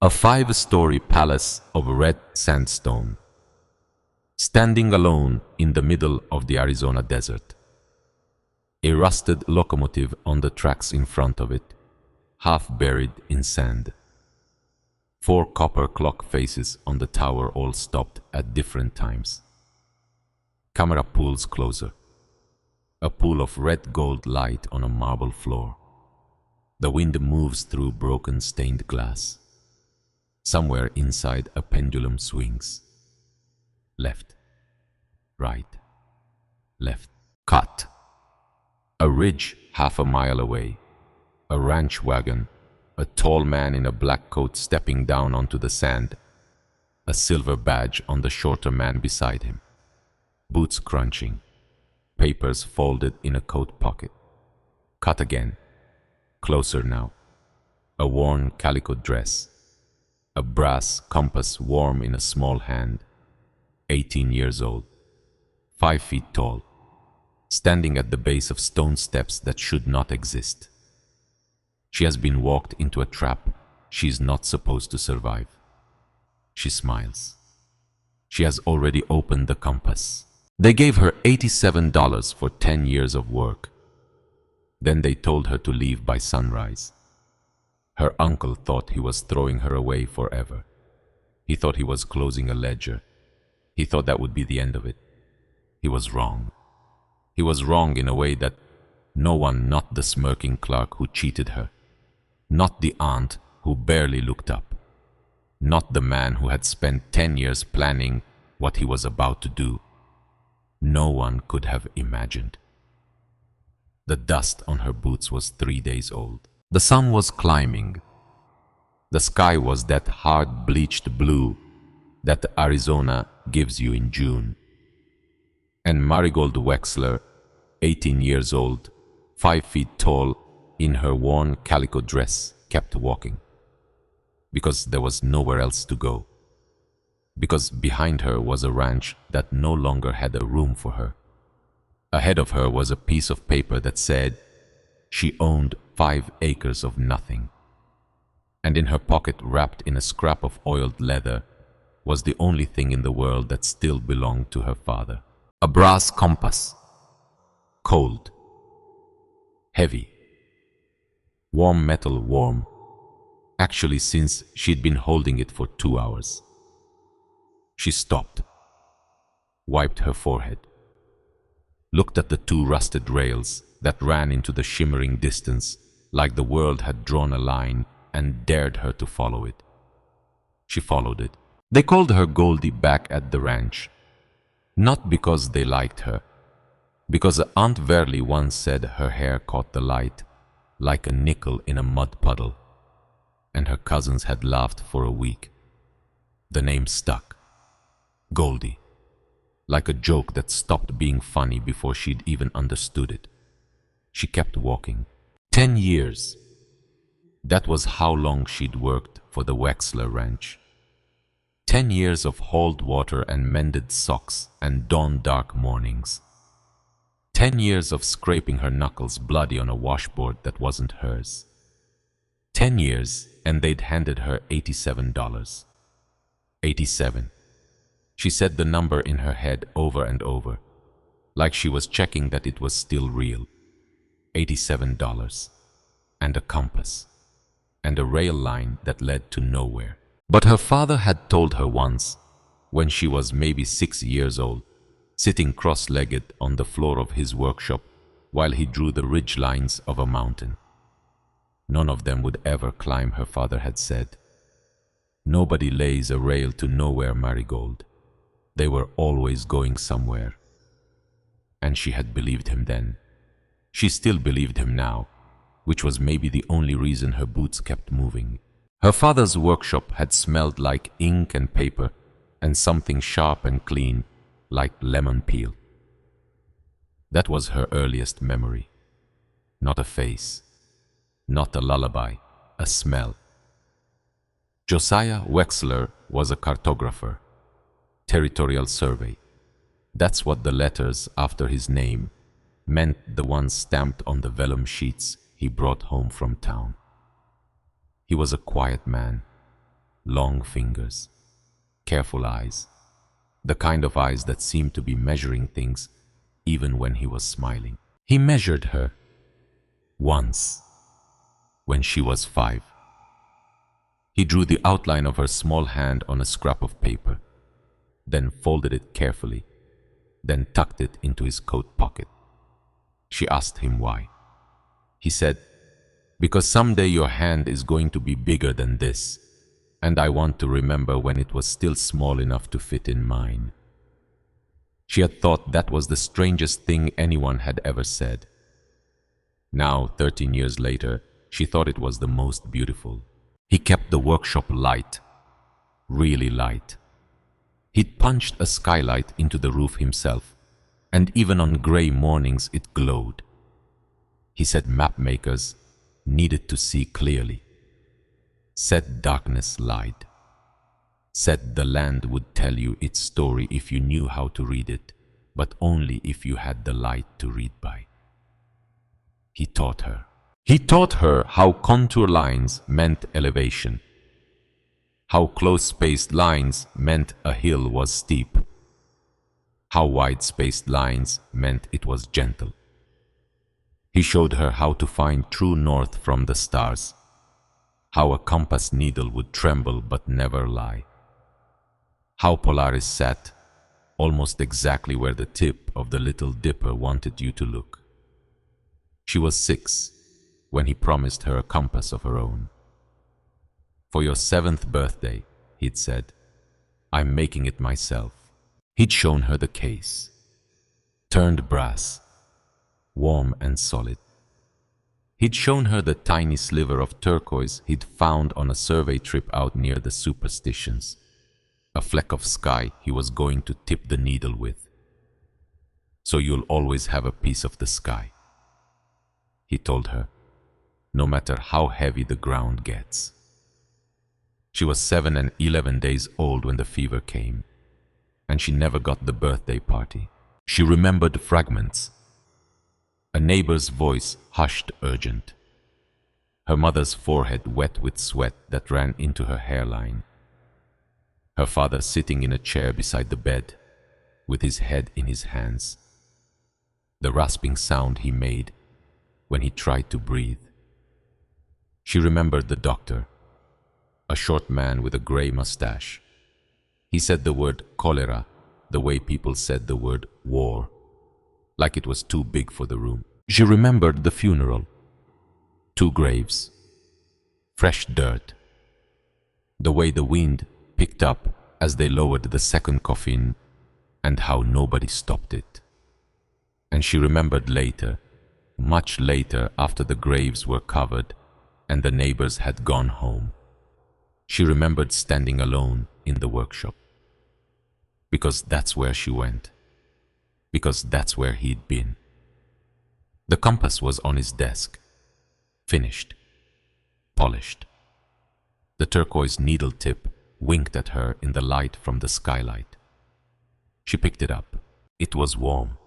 A five-story palace of red sandstone, standing alone in the middle of the Arizona desert. A rusted locomotive on the tracks in front of it, half buried in sand. Four copper clock faces on the tower all stopped at different times. Camera pulls closer. A pool of red gold light on a marble floor. The wind moves through broken stained glass. Somewhere inside a pendulum swings. Left, right, left. Cut. A ridge half a mile away. A ranch wagon. A tall man in a black coat stepping down onto the sand. A silver badge on the shorter man beside him. Boots crunching. Papers folded in a coat pocket. Cut again. Closer now. A worn calico dress. A brass compass warm in a small hand. 18 years old. 5 feet tall. Standing at the base of stone steps that should not exist. She has been walked into a trap she is not supposed to survive. She smiles. She has already opened the compass. They gave her $87 for 10 years of work. Then they told her to leave by sunrise. Her uncle thought he was throwing her away forever. He thought he was closing a ledger. He thought that would be the end of it. He was wrong. He was wrong in a way that no one, not the smirking clerk who cheated her, not the aunt who barely looked up, not the man who had spent 10 years planning what he was about to do, no one could have imagined. The dust on her boots was 3 days old. The sun was climbing. The sky was that hard bleached blue that Arizona gives you in June. And Marigold Wexler, 18 years old, 5 feet tall, in her worn calico dress, kept walking. Because there was nowhere else to go. Because behind her was a ranch that no longer had a room for her. Ahead of her was a piece of paper that said she owned 5 acres of nothing. And in her pocket, wrapped in a scrap of oiled leather, was the only thing in the world that still belonged to her father. A brass compass. Cold. Heavy. Warm metal, warm. Actually, since she'd been holding it for 2 hours. She stopped, wiped her forehead, looked at the 2 rusted rails that ran into the shimmering distance like the world had drawn a line and dared her to follow it. She followed it. They called her Goldie back at the ranch, not because they liked her, because Aunt Verly once said her hair caught the light like a nickel in a mud puddle, and her cousins had laughed for a week. The name stuck. Goldie, like a joke that stopped being funny before she'd even understood it. She kept walking. 10 years. That was how long she'd worked for the Wexler Ranch. 10 years of hauled water and mended socks and dawn-dark mornings. 10 years of scraping her knuckles bloody on a washboard that wasn't hers. 10 years, and they'd handed her $87. 87. She said the number in her head over and over, like she was checking that it was still real. $87. And a compass. And a rail line that led to nowhere. But her father had told her once, when she was maybe 6 years old, sitting cross-legged on the floor of his workshop while he drew the ridge lines of a mountain. None of them would ever climb, her father had said. Nobody lays a rail to nowhere, Marigold. They were always going somewhere. And she had believed him then. She still believed him now, which was maybe the only reason her boots kept moving. Her father's workshop had smelled like ink and paper and something sharp and clean, like lemon peel. That was her earliest memory. Not a face, not a lullaby, a smell. Josiah Wexler was a cartographer. Territorial survey. That's what the letters after his name meant, the ones stamped on the vellum sheets he brought home from town. He was a quiet man, long fingers, careful eyes, the kind of eyes that seemed to be measuring things even when he was smiling. He measured her once when she was 5. He drew the outline of her small hand on a scrap of paper, then folded it carefully, then tucked it into his coat pocket. She asked him why. He said, "Because someday your hand is going to be bigger than this, and I want to remember when it was still small enough to fit in mine." She had thought that was the strangest thing anyone had ever said. Now, 13 years later, she thought it was the most beautiful. He kept the workshop light, really light. He'd punched a skylight into the roof himself, and even on gray mornings it glowed. He said map makers needed to see clearly. Said darkness lied. Said the land would tell you its story if you knew how to read it, but only if you had the light to read by. He taught her. He taught her how contour lines meant elevation, how close-spaced lines meant a hill was steep, how wide-spaced lines meant it was gentle. He showed her how to find true north from the stars, how a compass needle would tremble but never lie, how Polaris sat almost exactly where the tip of the Little Dipper wanted you to look. She was 6 when he promised her a compass of her own. "For your 7th birthday," he'd said, "I'm making it myself." He'd shown her the case, turned brass, warm and solid. He'd shown her the tiny sliver of turquoise he'd found on a survey trip out near the Superstitions, a fleck of sky he was going to tip the needle with. "So you'll always have a piece of the sky," he told her, "no matter how heavy the ground gets." She was 7 and 11 days old when the fever came, and she never got the birthday party. She remembered fragments. A neighbor's voice hushed urgent. Her mother's forehead wet with sweat that ran into her hairline. Her father sitting in a chair beside the bed, with his head in his hands. The rasping sound he made when he tried to breathe. She remembered the doctor, a short man with a gray mustache. He said the word cholera the way people said the word war, like it was too big for the room. She remembered the funeral. 2 graves, fresh dirt, the way the wind picked up as they lowered the second coffin, and how nobody stopped it. And she remembered later, much later, after the graves were covered and the neighbors had gone home. She remembered standing alone in the workshop. Because that's where she went. Because that's where he'd been. The compass was on his desk, finished, polished. The turquoise needle tip winked at her in the light from the skylight. She picked it up. It was warm.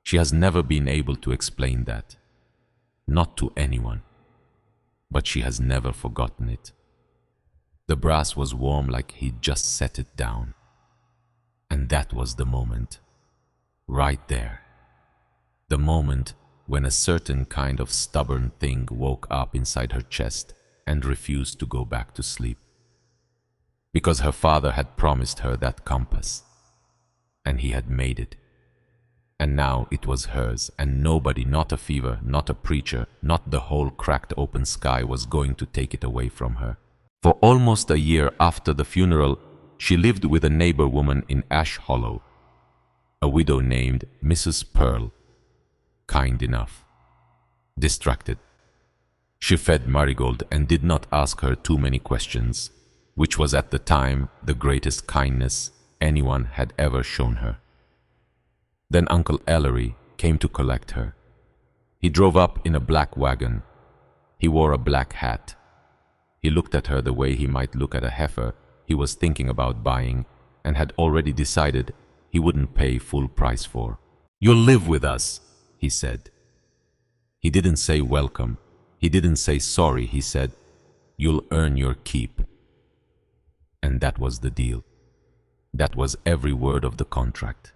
She has never been able to explain that. Not to anyone. But she has never forgotten it. The brass was warm like he'd just set it down. And that was the moment. Right there. The moment when a certain kind of stubborn thing woke up inside her chest and refused to go back to sleep. Because her father had promised her that compass. And he had made it. And now it was hers, and nobody, not a fever, not a preacher, not the whole cracked open sky was going to take it away from her. For almost a year after the funeral, she lived with a neighbor woman in Ash Hollow, a widow named Mrs. Pearl, kind enough, distracted. She fed Marigold and did not ask her too many questions, which was at the time the greatest kindness anyone had ever shown her. Then Uncle Ellery came to collect her. He drove up in a black wagon. He wore a black hat. He looked at her the way he might look at a heifer he was thinking about buying and had already decided he wouldn't pay full price for. "You'll live with us," he said. He didn't say welcome. He didn't say sorry. He said, "You'll earn your keep." And that was the deal. That was every word of the contract.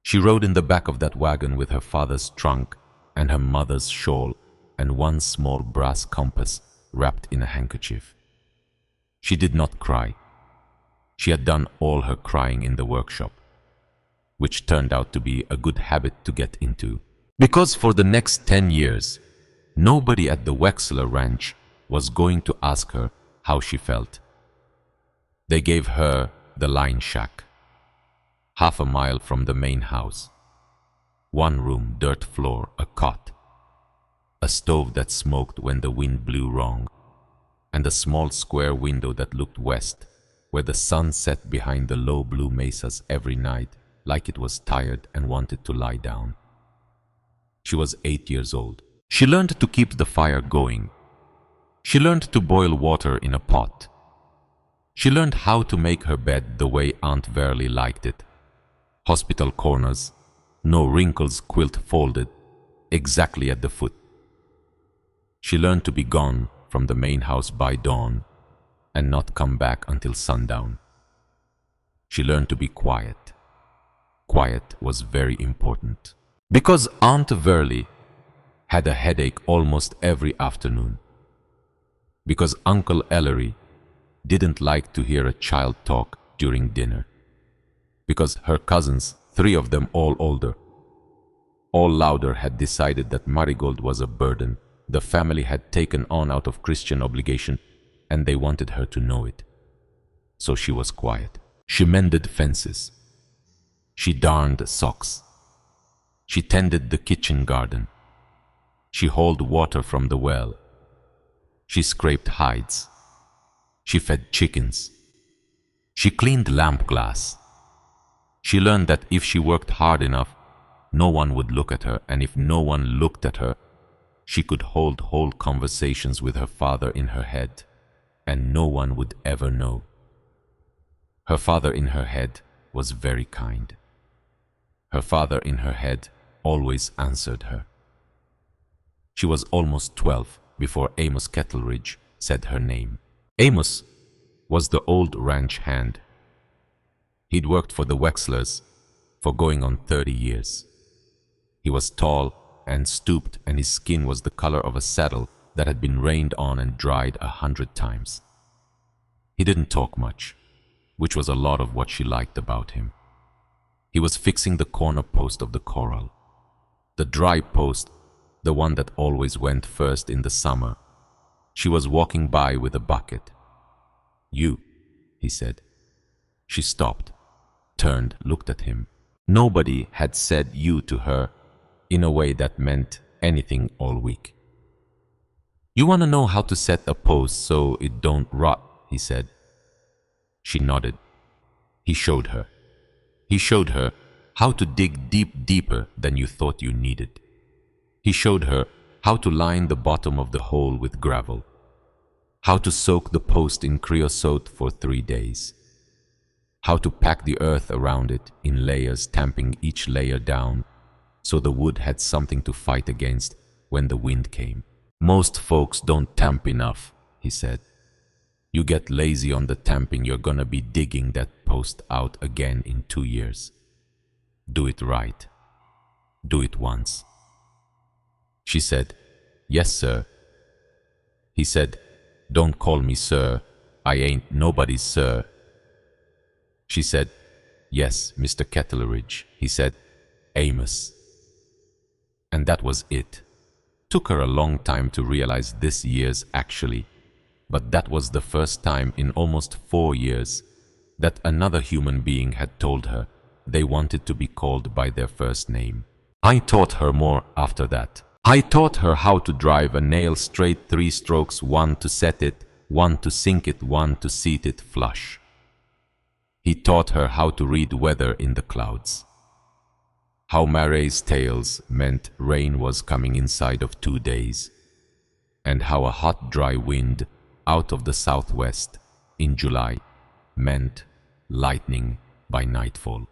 She rode in the back of that wagon with her father's trunk and her mother's shawl and one small brass compass wrapped in a handkerchief. She did not cry. She had done all her crying in the workshop, which turned out to be a good habit to get into. Because for the next 10 years, nobody at the Wexler Ranch was going to ask her how she felt. They gave her the line shack, half a mile from the main house. 1 room, dirt floor, a cot, a stove that smoked when the wind blew wrong, and a small square window that looked west, where the sun set behind the low blue mesas every night like it was tired and wanted to lie down. She was 8 years old. She learned to keep the fire going. She learned to boil water in a pot. She learned how to make her bed the way Aunt Verily liked it. Hospital corners, no wrinkles, quilt folded, exactly at the foot. She learned to be gone from the main house by dawn and not come back until sundown. She learned to be quiet. Quiet was very important. Because Aunt Verily had a headache almost every afternoon. Because Uncle Ellery didn't like to hear a child talk during dinner. Because her cousins, 3 of them all older, all louder, had decided that Marigold was a burden the family had taken on out of Christian obligation, and they wanted her to know it. So she was quiet. She mended fences. She darned socks. She tended the kitchen garden. She hauled water from the well. She scraped hides. She fed chickens. She cleaned lamp glass. She learned that if she worked hard enough, no one would look at her, and if no one looked at her, she could hold whole conversations with her father in her head, and no one would ever know. Her father in her head was very kind. Her father in her head always answered her. She was almost 12 before Amos Kettleridge said her name. Amos was the old ranch hand. He'd worked for the Wexlers for going on 30 years. He was tall and stooped, and his skin was the color of a saddle that had been rained on and dried 100 times. He didn't talk much, which was a lot of what she liked about him. He was fixing the corner post of the corral. The dry post, the one that always went first in the summer. She was walking by with a bucket. "You," he said. She stopped, turned, looked at him. Nobody had said "you" to her in a way that meant anything all week. "You want to know how to set a post so it don't rot," he said. She nodded. He showed her. He showed her how to dig deeper than you thought you needed. He showed her how to line the bottom of the hole with gravel, how to soak the post in creosote for 3 days, how to pack the earth around it in layers, tamping each layer down so the wood had something to fight against when the wind came. "Most folks don't tamp enough," he said. "You get lazy on the tamping, you're gonna be digging that post out again in 2 years. Do it right. Do it once." She said, "Yes, sir." He said, "Don't call me sir. I ain't nobody's sir." She said, "Yes, Mr. Kettleridge." He said, "Amos." And that was it. Took her a long time to realize this years actually, but that was the first time in almost 4 years that another human being had told her they wanted to be called by their first name. I taught her more after that. I taught her how to drive a nail straight 3 strokes, 1 to set it, 1 to sink it, 1 to seat it flush. He taught her how to read weather in the clouds, how Marais tails meant rain was coming inside of 2 days, and how a hot dry wind out of the southwest in July meant lightning by nightfall.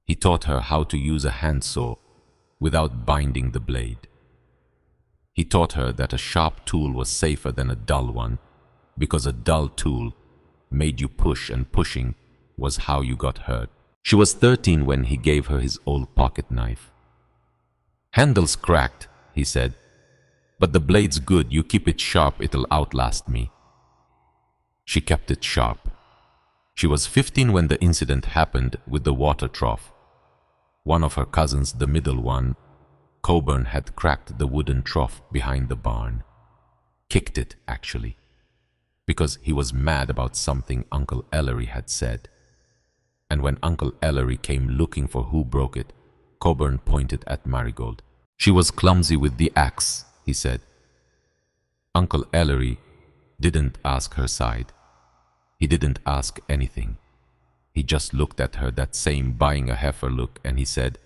He taught her how to use a handsaw without binding the blade. He taught her that a sharp tool was safer than a dull one, because a dull tool made you push, and pushing was how you got hurt. She was 13 when he gave her his old pocket knife. "Handle's cracked," he said, "but the blade's good. You keep it sharp, it'll outlast me." She kept it sharp. She was 15 when the incident happened with the water trough. One of her cousins, the middle one, Coburn, had cracked the wooden trough behind the barn. Kicked it, actually, because he was mad about something Uncle Ellery had said. And when Uncle Ellery came looking for who broke it, Coburn pointed at Marigold. "She was clumsy with the axe," he said. Uncle Ellery didn't ask her side. He didn't ask anything. He just looked at her, that same buying a heifer look, and he said,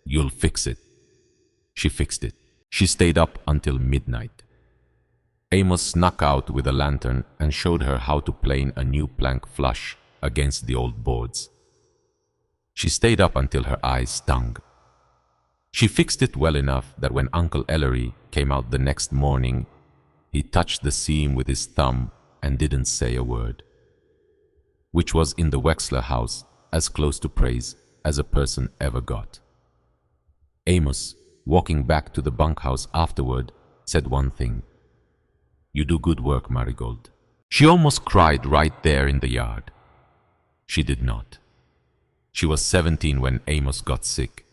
"You'll fix it." She fixed it. She stayed up until midnight. Amos snuck out with a lantern and showed her how to plane a new plank flush against the old boards. She stayed up until her eyes stung. She fixed it well enough that when Uncle Ellery came out the next morning, he touched the seam with his thumb and didn't say a word. Which was, in the Wexler house, as close to praise as a person ever got. Amos, walking back to the bunkhouse afterward, said one thing: "You do good work, Marigold." She almost cried right there in the yard. She did not. She was 17 when Amos got sick.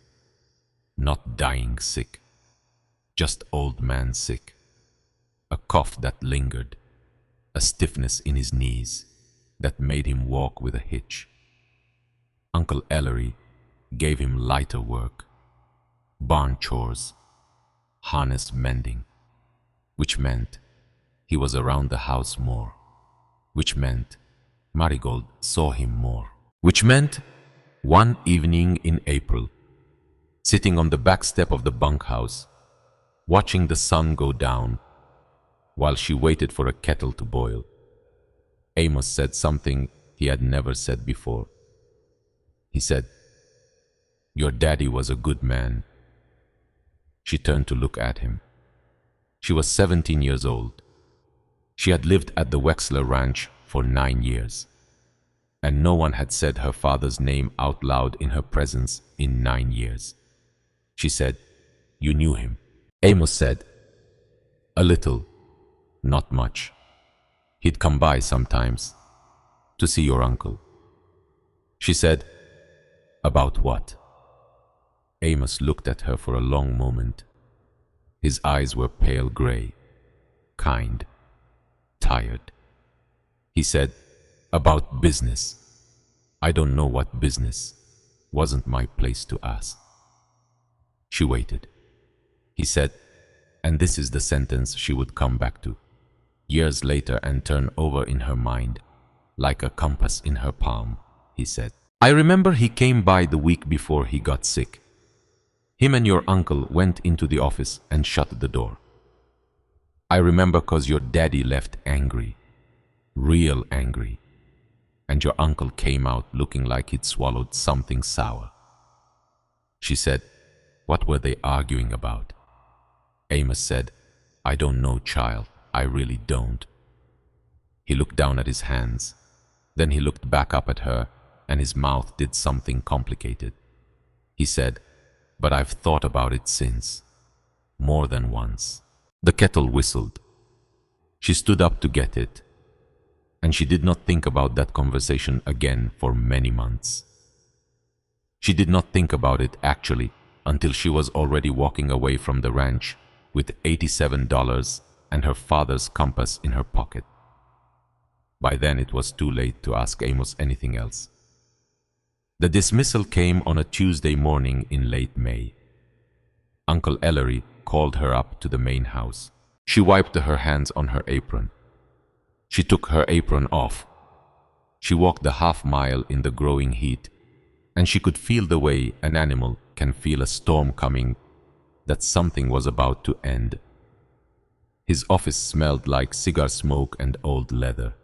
Not dying sick, just old man sick. A cough that lingered, a stiffness in his knees that made him walk with a hitch. Uncle Ellery gave him lighter work, barn chores, harness mending, which meant he was around the house more, which meant Marigold saw him more, which meant one evening in April, sitting on the back step of the bunkhouse, watching the sun go down while she waited for a kettle to boil, Amos said something he had never said before. He said, "Your daddy was a good man." She turned to look at him. She was 17 years old. She had lived at the Wexler Ranch for 9 years, and no one had said her father's name out loud in her presence in 9 years. She said, "You knew him?" Amos said, "A little, not much. He'd come by sometimes to see your uncle." She said, "About what?" Amos looked at her for a long moment. His eyes were pale gray, kind, tired. He said, "About business. I don't know what business. Wasn't my place to ask." She waited. He said, and this is the sentence she would come back to years later and turn over in her mind like a compass in her palm. He said, "I remember he came by the week before he got sick. Him and your uncle went into the office and shut the door. I remember 'cause your daddy left angry, real angry, and your uncle came out looking like he'd swallowed something sour." She said, "What were they arguing about?" Amos said, "I don't know, child. I really don't." He looked down at his hands. Then he looked back up at her, and his mouth did something complicated. He said, "But I've thought about it since. More than once." The kettle whistled. She stood up to get it, and she did not think about that conversation again for many months. She did not think about it, actually, until she was already walking away from the ranch with $87 and her father's compass in her pocket. By then it was too late to ask Amos anything else. The dismissal came on a Tuesday morning in late May. Uncle Ellery called her up to the main house. She wiped her hands on her apron. She took her apron off. She walked the half-mile in the growing heat, and she could feel the way an animal can feel a storm coming, that something was about to end. His office smelled like cigar smoke and old leather.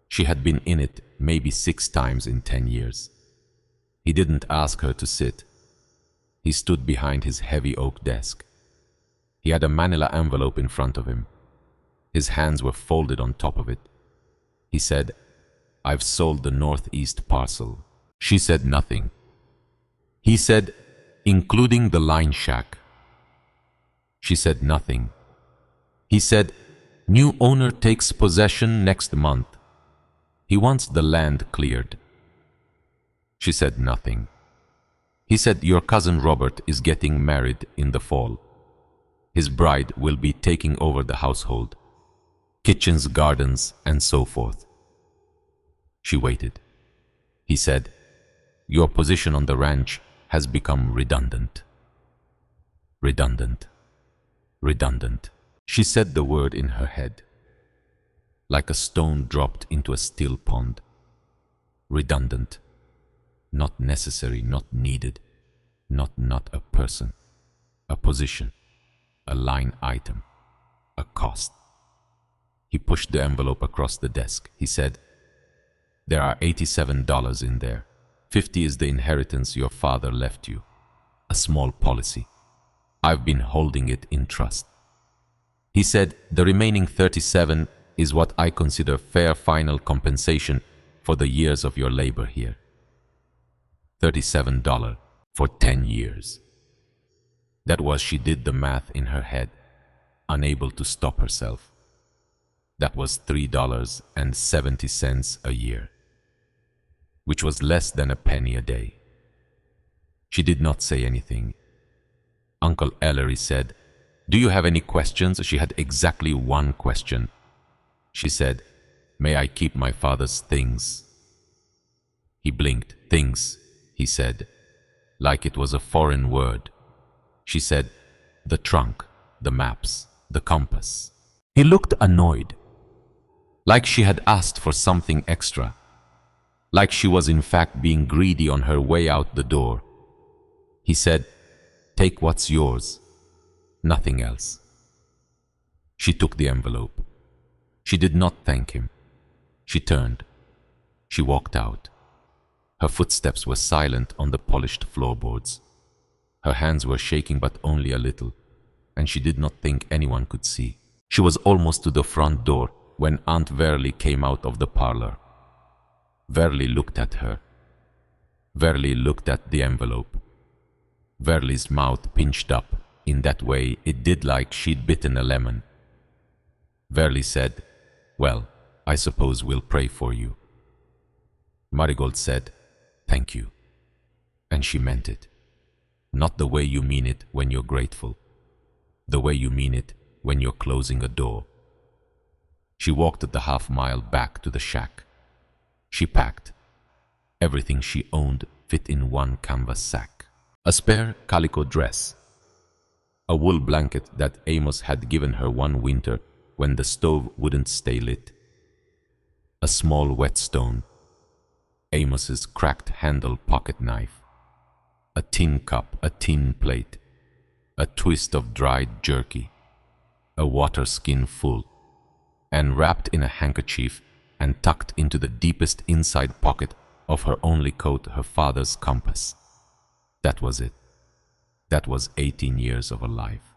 She had been in it maybe 6 times in 10 years. He didn't ask her to sit. He stood behind his heavy oak desk. He had a manila envelope in front of him. His hands were folded on top of it. He said, I've sold the northeast parcel. She said nothing. He said, including the line shack. She said nothing. He said, new owner takes possession next month. He wants the land cleared. She said nothing. He said, your cousin Robert is getting married in the fall. His bride will be taking over the household, kitchens, gardens, and so forth. She waited. He said, your position on the ranch has become redundant. Redundant. Redundant. She said the word in her head, like a stone dropped into a still pond. Redundant. Not necessary, not needed, not a person, a position, a line item, a cost. He pushed the envelope across the desk. He said, there are $87 in there. 50 is the inheritance your father left you, a small policy. I've been holding it in trust. He said, the remaining 37 is what I consider fair final compensation for the years of your labor here. $37 for 10 years. That was, she did the math in her head, unable to stop herself. That was $3.70 a year, which was less than a penny a day. She did not say anything. Uncle Ellery said, do you have any questions? She had exactly one question. She said, may I keep my father's things? He blinked. Things, he said, like it was a foreign word. She said, the trunk, the maps, the compass. He looked annoyed, like she had asked for something extra, like she was in fact being greedy on her way out the door. He said, take what's yours, nothing else. She took the envelope. She did not thank him. She turned. She walked out. Her footsteps were silent on the polished floorboards. Her hands were shaking, but only a little, and she did not think anyone could see. She was almost to the front door when Aunt Verley came out of the parlor. Verley looked at her. Verley looked at the envelope. Verley's mouth pinched up in that way it did like she'd bitten a lemon. Verley said, well, I suppose we'll pray for you. Marigold said, thank you. And she meant it. Not the way you mean it when you're grateful. The way you mean it when you're closing a door. She walked the half-mile back to the shack. She packed. Everything she owned fit in one canvas sack. A spare calico dress. A wool blanket that Amos had given her one winter when the stove wouldn't stay lit. A small whetstone. Amos's cracked-handled pocket knife. A tin cup, a tin plate. A twist of dried jerky. A water skin full. And wrapped in a handkerchief and tucked into the deepest inside pocket of her only coat, her father's compass. That was it. That was 18 years of her life.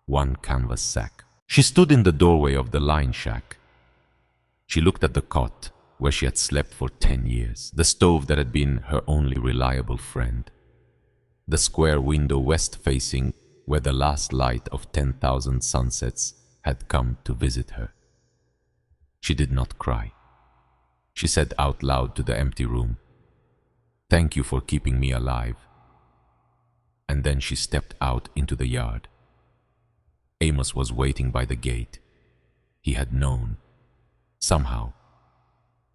One canvas sack. She stood in the doorway of the line shack. She looked at the cot where she had slept for 10 years, the stove that had been her only reliable friend, the square window west-facing where the last light of 10,000 sunsets had come to visit her. She did not cry. She said out loud to the empty room, thank you for keeping me alive. And then she stepped out into the yard. Amos was waiting by the gate. He had known. Somehow.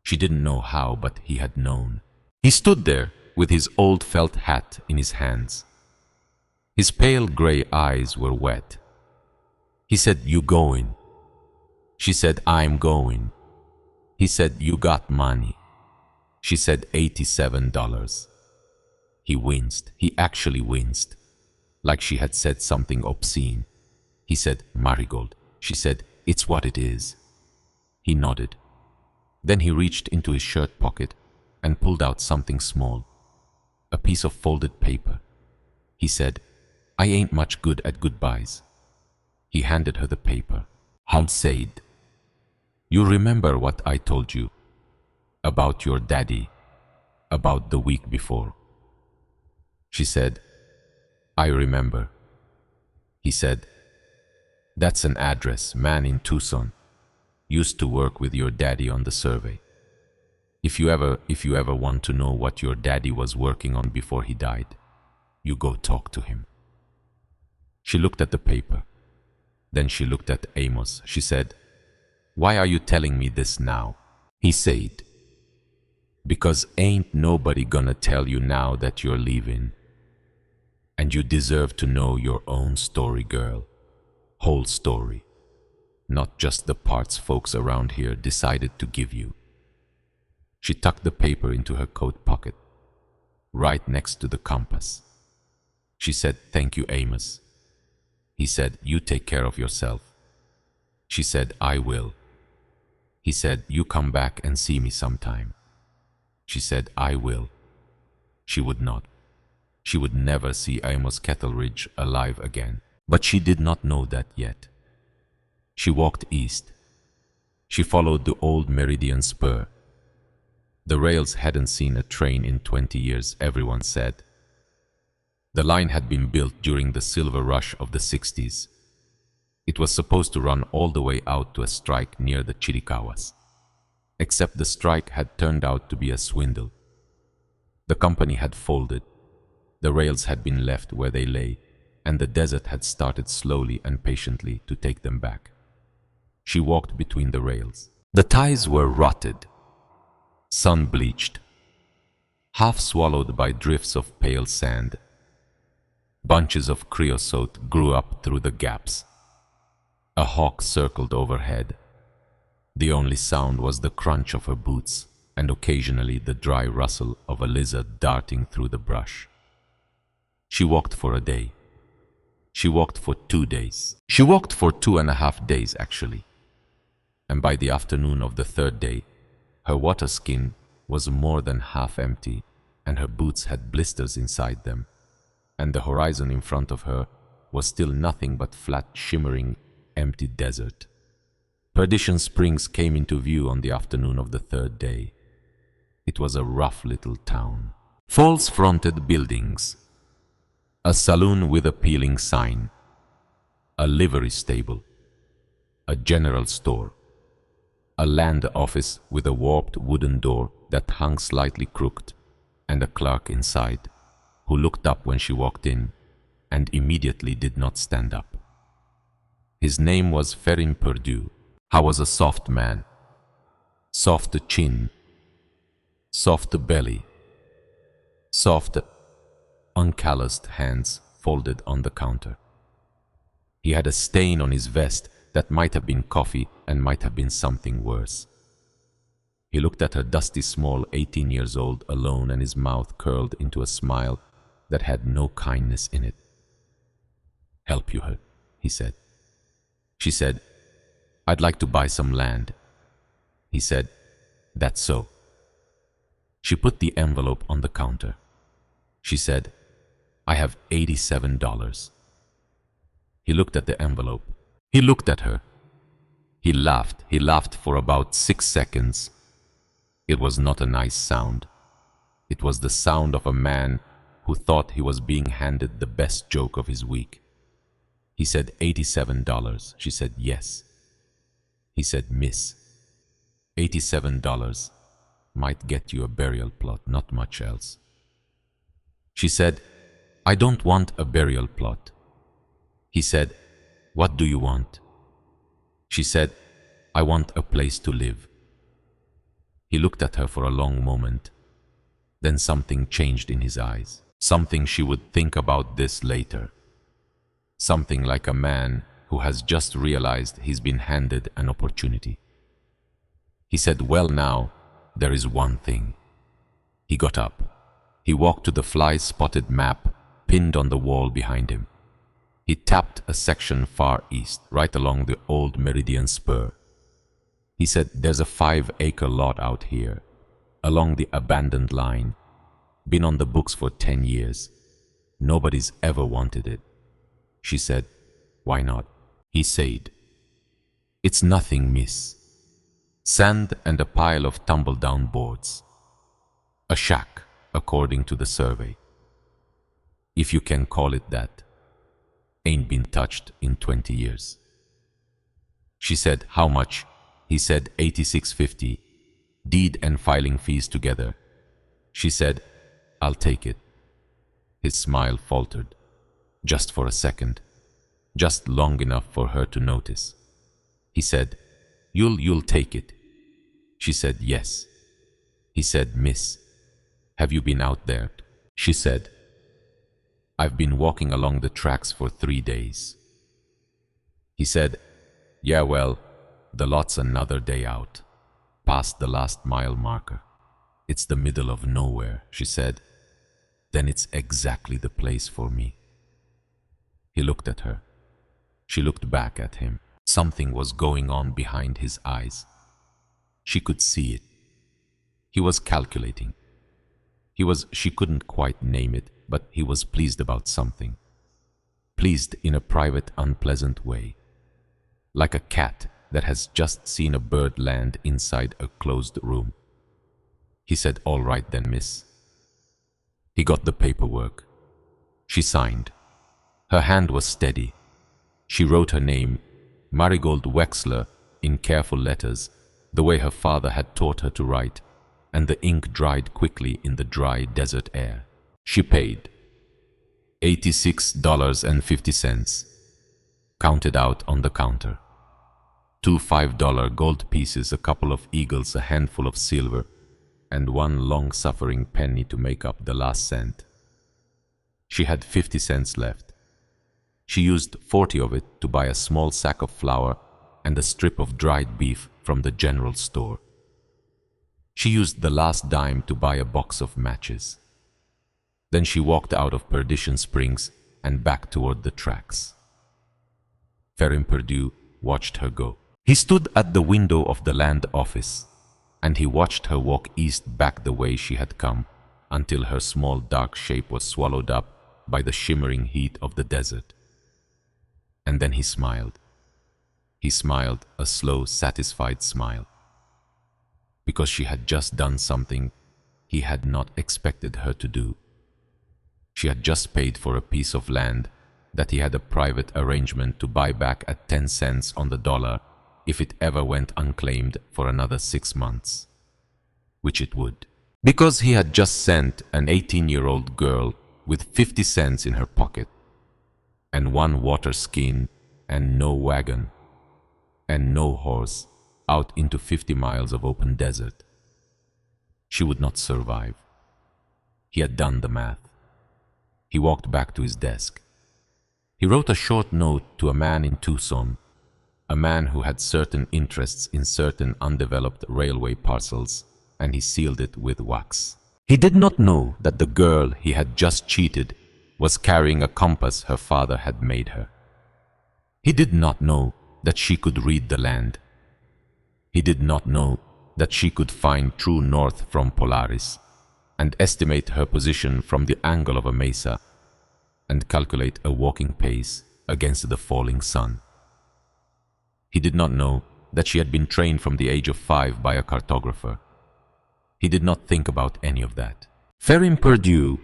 She didn't know how, but he had known. He stood there with his old felt hat in his hands. His pale gray eyes were wet. He said, you going? She said, I'm going. He said, you got money. She said, $87. He winced. He actually winced, like she had said something obscene. He said, Marigold. She said, it's what it is. He nodded. Then he reached into his shirt pocket and pulled out something small, a piece of folded paper. He said, I ain't much good at goodbyes. He handed her the paper. Hunt said, you remember what I told you about your daddy, about the week before. She said, I remember. He said, that's an address, man in Tucson. Used to work with your daddy on the survey. If you ever want to know what your daddy was working on before he died, you go talk to him. She looked at the paper. Then she looked at Amos. She said, why are you telling me this now? He said, because ain't nobody gonna tell you now that you're leaving. And you deserve to know your own story, girl. Whole story. Not just the parts folks around here decided to give you. She tucked the paper into her coat pocket, right next to the compass. She said, thank you, Amos. He said, you take care of yourself. She said, I will. He said, you come back and see me sometime. She said, I will. She would not. She would never see Amos Kettleridge alive again. But she did not know that yet. She walked east. She followed the old Meridian spur. The rails hadn't seen a train in 20 years, everyone said. The line had been built during the silver rush of the 60s. It was supposed to run all the way out to a strike near the Chiricahuas. Except the strike had turned out to be a swindle. The company had folded. The rails had been left where they lay, and the desert had started slowly and patiently to take them back. She walked between the rails. The ties were rotted, sun-bleached, half swallowed by drifts of pale sand. Bunches of creosote grew up through the gaps. A hawk circled overhead. The only sound was the crunch of her boots and occasionally the dry rustle of a lizard darting through the brush. She walked for a day. She walked for 2 days. She walked for 2.5 days, actually. And by the afternoon of the 3rd day, her water skin was more than half empty, and her boots had blisters inside them, and the horizon in front of her was still nothing but flat, shimmering, empty desert. Perdition Springs came into view on the afternoon of the 3rd day. It was a rough little town. False-fronted buildings, a saloon with a peeling sign, a livery stable, a general store, a land office with a warped wooden door that hung slightly crooked, and a clerk inside, who looked up when she walked in and immediately did not stand up. His name was Ferrin Perdue. He was a soft man, soft chin, soft belly, soft, uncalloused hands folded on the counter. He had a stain on his vest that might have been coffee and might have been something worse. He looked at her dusty, small 18 years old alone, and his mouth curled into a smile that had no kindness in it. Help you, her, he said. She said, I'd like to buy some land. He said, that's so. She put the envelope on the counter. She said, I have $87. He looked at the envelope. He looked at her. He laughed. He laughed for about 6 seconds. It was not a nice sound. It was the sound of a man who thought he was being handed the best joke of his week. He said, $87. She said, yes. He said, miss, $87 might get you a burial plot, not much else. She said, I don't want a burial plot. He said, what do you want? She said, I want a place to live. He looked at her for a long moment. Then something changed in his eyes. Something she would think about this later. Something like a man who has just realized he's been handed an opportunity. He said, well, now, there is one thing. He got up. He walked to the fly-spotted map pinned on the wall behind him. He tapped a section far east, right along the old Meridian spur. He said, there's a 5-acre lot out here, along the abandoned line. Been on the books for 10 years. Nobody's ever wanted it. She said, why not? He said, it's nothing, miss. Sand and a pile of tumble-down boards. A shack, according to the survey, if you can call it that, ain't been touched in 20 years. She said, "How much?" He said, $86.50, deed and filing fees together. She said, "I'll take it." His smile faltered, just for a second, just long enough for her to notice. He said, You'll take it." She said, "Yes." He said, "Miss, have you been out there?" She said, "I've been walking along the tracks for 3 days." He said, "Yeah, well, the lot's another day out, past the last mile marker. It's the middle of nowhere," she said. "Then it's exactly the place for me." He looked at her. She looked back at him. Something was going on behind his eyes. She could see it. He was calculating. She couldn't quite name it, but he was pleased about something. Pleased in a private, unpleasant way. Like a cat that has just seen a bird land inside a closed room. He said, "All right then, miss." He got the paperwork. She signed. Her hand was steady. She wrote her name, Marigold Wexler, in careful letters, the way her father had taught her to write, and the ink dried quickly in the dry desert air. She paid $86.50, counted out on the counter. 2 $5 gold pieces, a couple of eagles, a handful of silver, and 1 long-suffering penny to make up the last cent. She had 50 cents left. She used 40 of it to buy a small sack of flour and a strip of dried beef from the general store. She used the last dime to buy a box of matches. Then she walked out of Perdition Springs and back toward the tracks. Ferrin Perdue watched her go. He stood at the window of the land office, and he watched her walk east back the way she had come, until her small dark shape was swallowed up by the shimmering heat of the desert. And then he smiled. He smiled a slow, satisfied smile. Because she had just done something he had not expected her to do. She had just paid for a piece of land that he had a private arrangement to buy back at 10 cents on the dollar if it ever went unclaimed for another 6 months, which it would. Because he had just sent an 18-year-old girl with 50 cents in her pocket, and 1 water skin, and no wagon, and no horse, out into 50 miles of open desert. She would not survive. He had done the math. He walked back to his desk. He wrote a short note to a man in Tucson, a man who had certain interests in certain undeveloped railway parcels, and he sealed it with wax. He did not know that the girl he had just cheated was carrying a compass her father had made her. He did not know that she could read the land. He did not know that she could find true north from Polaris, and estimate her position from the angle of a mesa, and calculate a walking pace against the falling sun. He did not know that she had been trained from the age of 5 by a cartographer. He did not think about any of that. Ferrin Perdue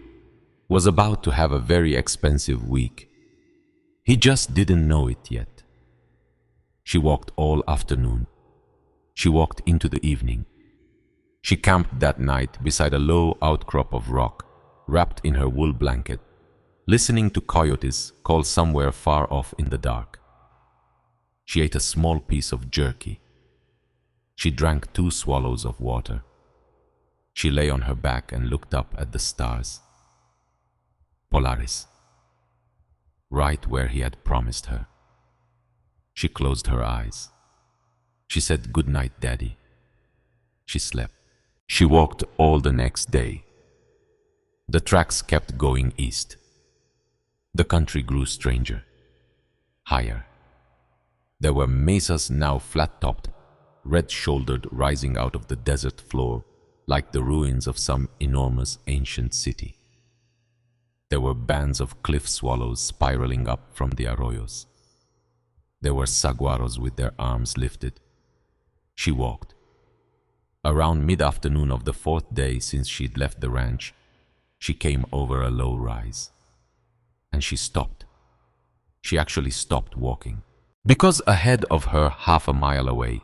was about to have a very expensive week. He just didn't know it yet. She walked all afternoon. She walked into the evening. She camped that night beside a low outcrop of rock, wrapped in her wool blanket, listening to coyotes call somewhere far off in the dark. She ate a small piece of jerky. She drank 2 swallows of water. She lay on her back and looked up at the stars. Polaris, right where he had promised her. She closed her eyes. She said, "Good night, Daddy." She slept. She walked all the next day. The tracks kept going east. The country grew stranger, higher. There were mesas now flat-topped, red-shouldered, rising out of the desert floor like the ruins of some enormous ancient city. There were bands of cliff swallows spiraling up from the arroyos. There were saguaros with their arms lifted. She walked. Around mid-afternoon of the fourth day since she'd left the ranch, she came over a low rise. And she stopped. She actually stopped walking. Because ahead of her, half a mile away,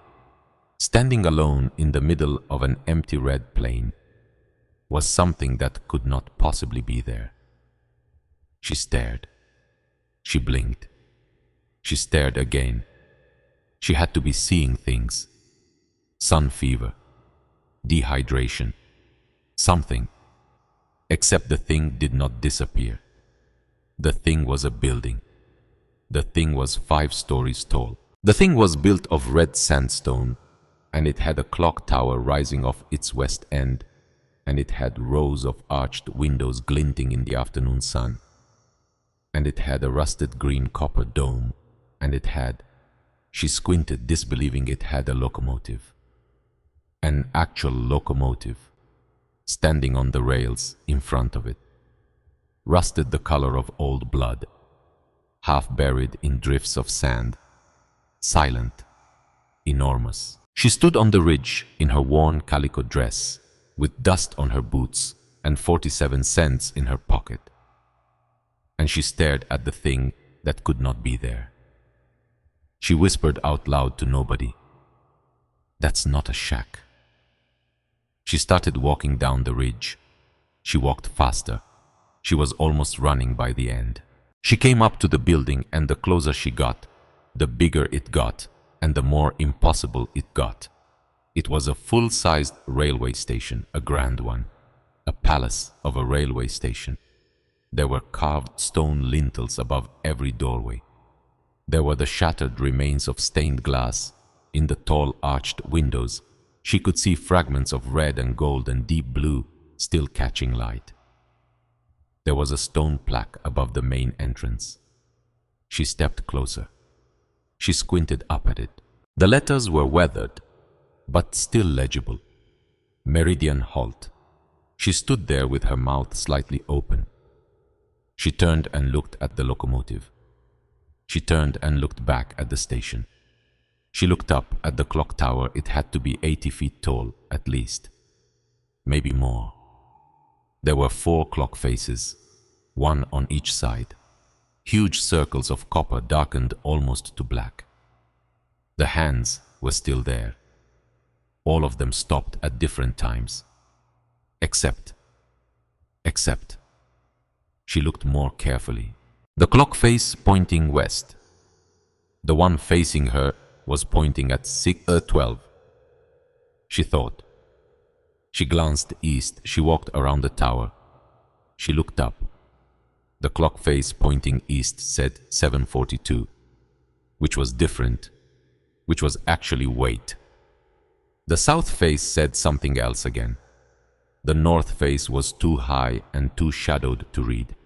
standing alone in the middle of an empty red plain, was something that could not possibly be there. She stared. She blinked. She stared again. She had to be seeing things. Sun fever. Dehydration. Something. Except the thing did not disappear. The thing was a building. The thing was 5 stories tall. The thing was built of red sandstone, and it had a clock tower rising off its west end, and it had rows of arched windows glinting in the afternoon sun, and it had a rusted green copper dome, and it had, she squinted, disbelieving it had a locomotive. An actual locomotive, standing on the rails in front of it, rusted the color of old blood, half buried in drifts of sand, silent, enormous. She stood on the ridge in her worn calico dress, with dust on her boots and 47 cents in her pocket. And she stared at the thing that could not be there. She whispered out loud to nobody, "That's not a shack." She started walking down the ridge. She walked faster. She was almost running by the end. She came up to the building, and the closer she got, the bigger it got, and the more impossible it got. It was a full-sized railway station, a grand one, a palace of a railway station. There were carved stone lintels above every doorway. There were the shattered remains of stained glass. In the tall arched windows, she could see fragments of red and gold and deep blue still catching light. There was a stone plaque above the main entrance. She stepped closer. She squinted up at it. The letters were weathered, but still legible. Meridian Halt. She stood there with her mouth slightly open. She turned and looked at the locomotive. She turned and looked back at the station. She looked up at the clock tower. It had to be 80 feet tall, at least. Maybe more. There were 4 clock faces, 1 on each side. Huge circles of copper darkened almost to black. The hands were still there. All of them stopped at different times. Except. She looked more carefully. The clock face pointing west. The one facing her was pointing at 12. She thought. She glanced east. She walked around the tower. She looked up. The clock face pointing east said 7:42, which was different, which was actually wait. The south face said something else again. The north face was too high and too shadowed to read.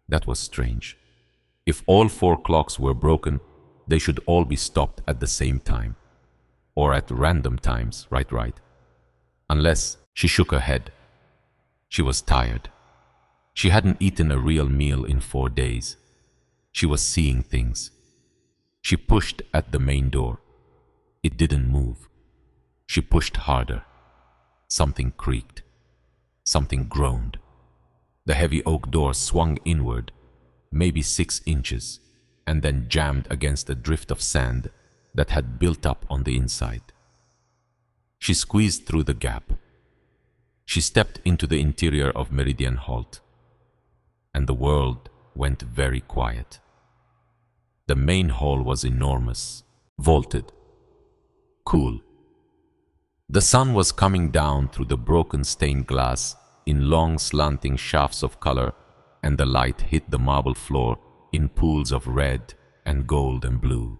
That was strange. If all 4 clocks were broken, they should all be stopped at the same time. Or at random times, right. Unless, she shook her head. She was tired. She hadn't eaten a real meal in 4 days. She was seeing things. She pushed at the main door. It didn't move. She pushed harder. Something creaked. Something groaned. The heavy oak door swung inward, maybe 6 inches, and then jammed against a drift of sand that had built up on the inside. She squeezed through the gap. She stepped into the interior of Meridian Halt, and the world went very quiet. The main hall was enormous, vaulted, cool. The sun was coming down through the broken stained glass in long slanting shafts of color, and the light hit the marble floor in pools of red and gold and blue.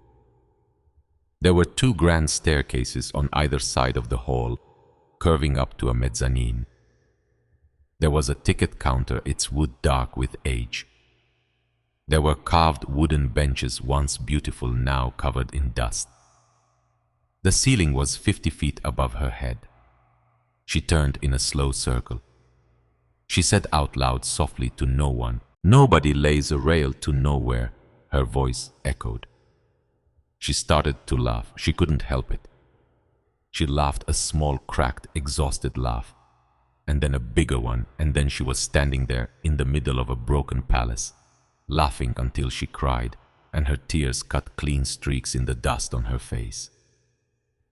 There were 2 grand staircases on either side of the hall, curving up to a mezzanine. There was a ticket counter, its wood dark with age. There were carved wooden benches, once beautiful, now covered in dust. The ceiling was 50 feet above her head. She turned in a slow circle. She said out loud softly to no one, "Nobody lays a rail to nowhere." Her voice echoed. She started to laugh. She couldn't help it. She laughed a small, cracked, exhausted laugh, and then a bigger one, and then she was standing there in the middle of a broken palace, laughing until she cried, and her tears cut clean streaks in the dust on her face.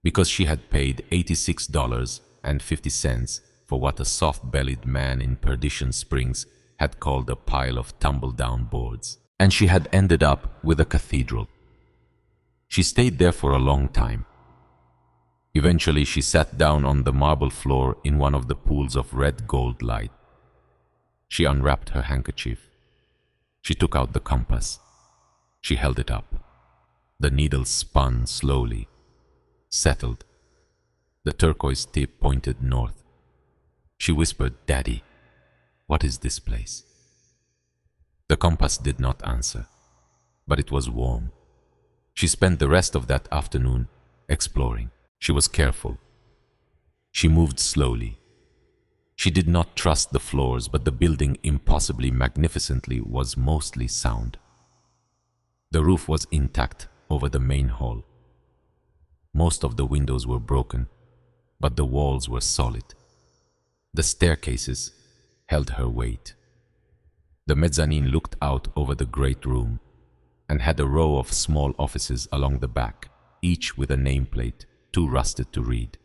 Because she had paid $86.50 for what a soft-bellied man in Perdition Springs had called a pile of tumble-down boards, and she had ended up with a cathedral. She stayed there for a long time. Eventually, she sat down on the marble floor in one of the pools of red gold light. She unwrapped her handkerchief. She took out the compass. She held it up. The needle spun slowly, settled. The turquoise tip pointed north. She whispered, "Daddy, what is this place?" The compass did not answer, but it was warm. She spent the rest of that afternoon exploring. She was careful. She moved slowly. She did not trust the floors, but the building, impossibly magnificently, was mostly sound. The roof was intact over the main hall. Most of the windows were broken, but the walls were solid. The staircases held her weight. The mezzanine looked out over the great room and had a row of small offices along the back, each with a nameplate too rusted to read.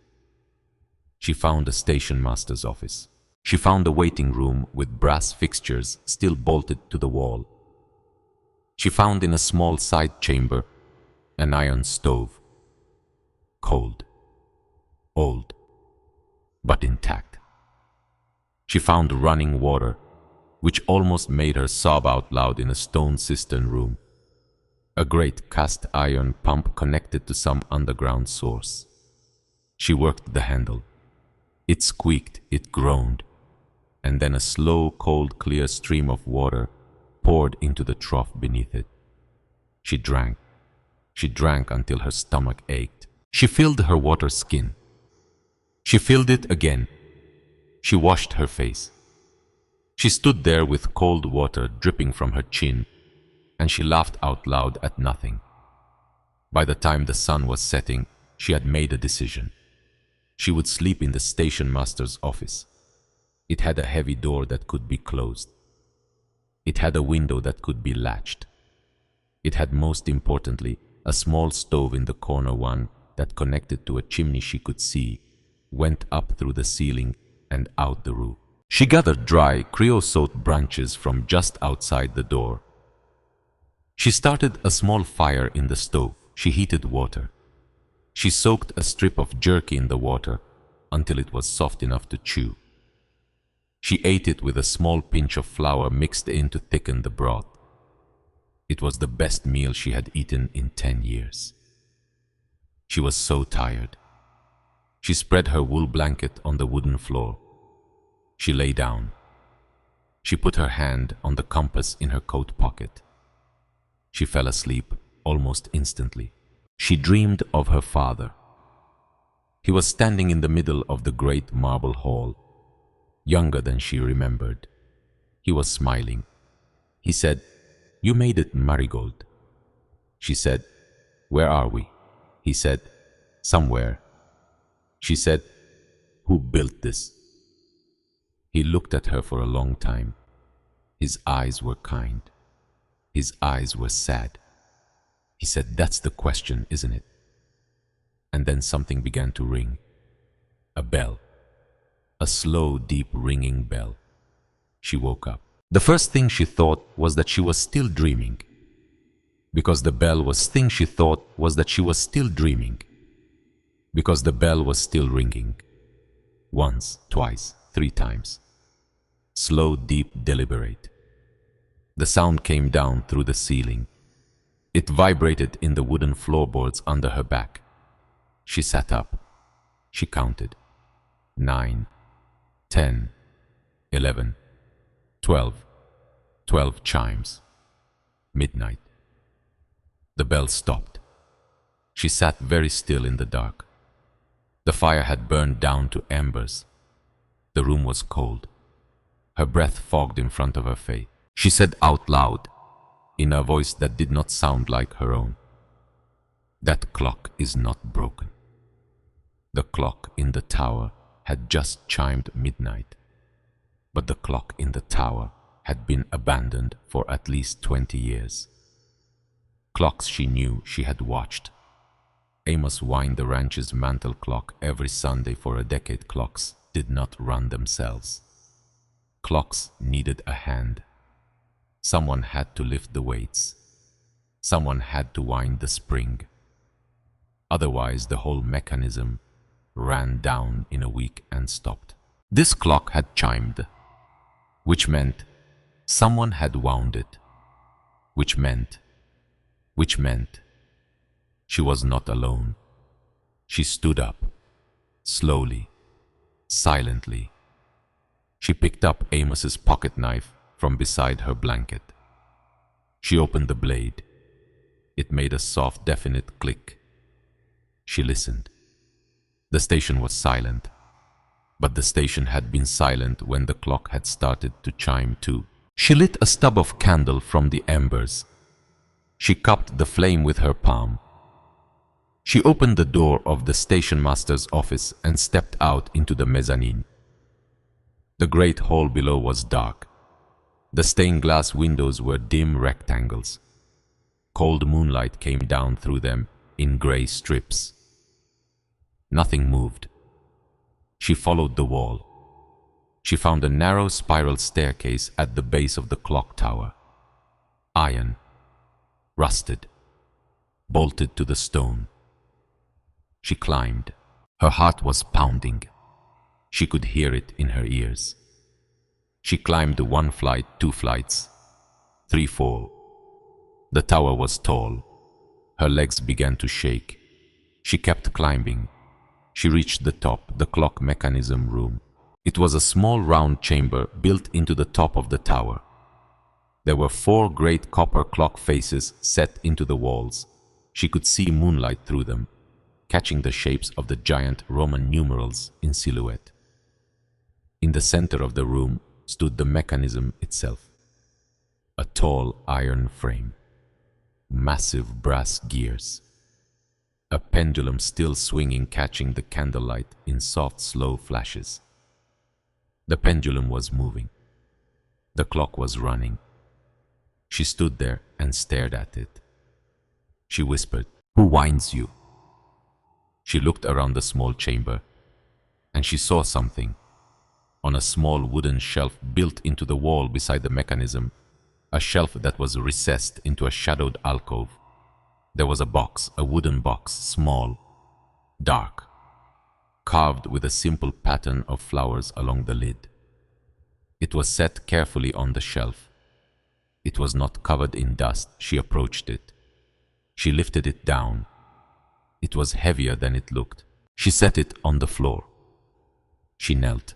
She found a station master's office. She found a waiting room with brass fixtures still bolted to the wall. She found in a small side chamber an iron stove. Cold, old, but intact. She found running water, which almost made her sob out loud in a stone cistern room. A great cast iron pump connected to some underground source. She worked the handle. It squeaked, it groaned, and then a slow, cold, clear stream of water poured into the trough beneath it. She drank. She drank until her stomach ached. She filled her water skin. She filled it again. She washed her face. She stood there with cold water dripping from her chin, and she laughed out loud at nothing. By the time the sun was setting, she had made a decision. She would sleep in the station master's office. It had a heavy door that could be closed. It had a window that could be latched. It had, most importantly, a small stove in the corner, one that connected to a chimney she could see, went up through the ceiling and out the roof. She gathered dry creosote branches from just outside the door. She started a small fire in the stove. She heated water. She soaked a strip of jerky in the water until it was soft enough to chew. She ate it with a small pinch of flour mixed in to thicken the broth. It was the best meal she had eaten in 10 years. She was so tired. She spread her wool blanket on the wooden floor. She lay down. She put her hand on the compass in her coat pocket. She fell asleep almost instantly. She dreamed of her father. He was standing in the middle of the great marble hall, younger than she remembered. He was smiling. He said, "You made it, Marigold." She said, "Where are we?" He said, "Somewhere." She said, "Who built this?" He looked at her for a long time. His eyes were kind. His eyes were sad. He said, "That's the question, isn't it?" And then something began to ring. A bell. A slow, deep ringing bell. She woke up. The first thing she thought was that she was still dreaming. Because the bell was thing she thought was that she was still dreaming. Because the bell was still ringing. Once, twice, 3 times. Slow, deep, deliberate. The sound came down through the ceiling. It vibrated in the wooden floorboards under her back. She sat up. She counted. 9, 10, 11, 12. 12 chimes. Midnight. The bell stopped. She sat very still in the dark. The fire had burned down to embers. The room was cold. Her breath fogged in front of her face. She said out loud, in a voice that did not sound like her own, "That clock is not broken." The clock in the tower had just chimed midnight, but the clock in the tower had been abandoned for at least 20 years. Clocks she knew she had watched. Amos wind the ranch's mantel clock every Sunday for a decade. Clocks did not run themselves. Clocks needed a hand. Someone had to lift the weights. Someone had to wind the spring. Otherwise, the whole mechanism ran down in a week and stopped. This clock had chimed, which meant someone had wound it, which meant she was not alone. She stood up, slowly, silently. She picked up Amos's pocket knife from beside her blanket. She opened the blade. It made a soft, definite click. She listened. The station was silent, but the station had been silent when the clock had started to chime too. She lit a stub of candle from the embers. She cupped the flame with her palm. She opened the door of the station master's office and stepped out into the mezzanine. The great hall below was dark. The stained glass windows were dim rectangles. Cold moonlight came down through them in gray strips. Nothing moved. She followed the wall. She found a narrow spiral staircase at the base of the clock tower. Iron, rusted, bolted to the stone. She climbed. Her heart was pounding. She could hear it in her ears. She climbed 1 flight, 2 flights, 3, 4. The tower was tall. Her legs began to shake. She kept climbing. She reached the top, the clock mechanism room. It was a small round chamber built into the top of the tower. There were 4 great copper clock faces set into the walls. She could see moonlight through them, catching the shapes of the giant Roman numerals in silhouette. In the center of the room stood the mechanism itself, a tall iron frame, massive brass gears, a pendulum still swinging, catching the candlelight in soft, slow flashes. The pendulum was moving. The clock was running. She stood there and stared at it. She whispered, "Who winds you?" She looked around the small chamber, and she saw something. On a small wooden shelf built into the wall beside the mechanism, a shelf that was recessed into a shadowed alcove, there was a box, a wooden box, small, dark, carved with a simple pattern of flowers along the lid. It was set carefully on the shelf. It was not covered in dust. She approached it. She lifted it down. It was heavier than it looked. She set it on the floor. She knelt.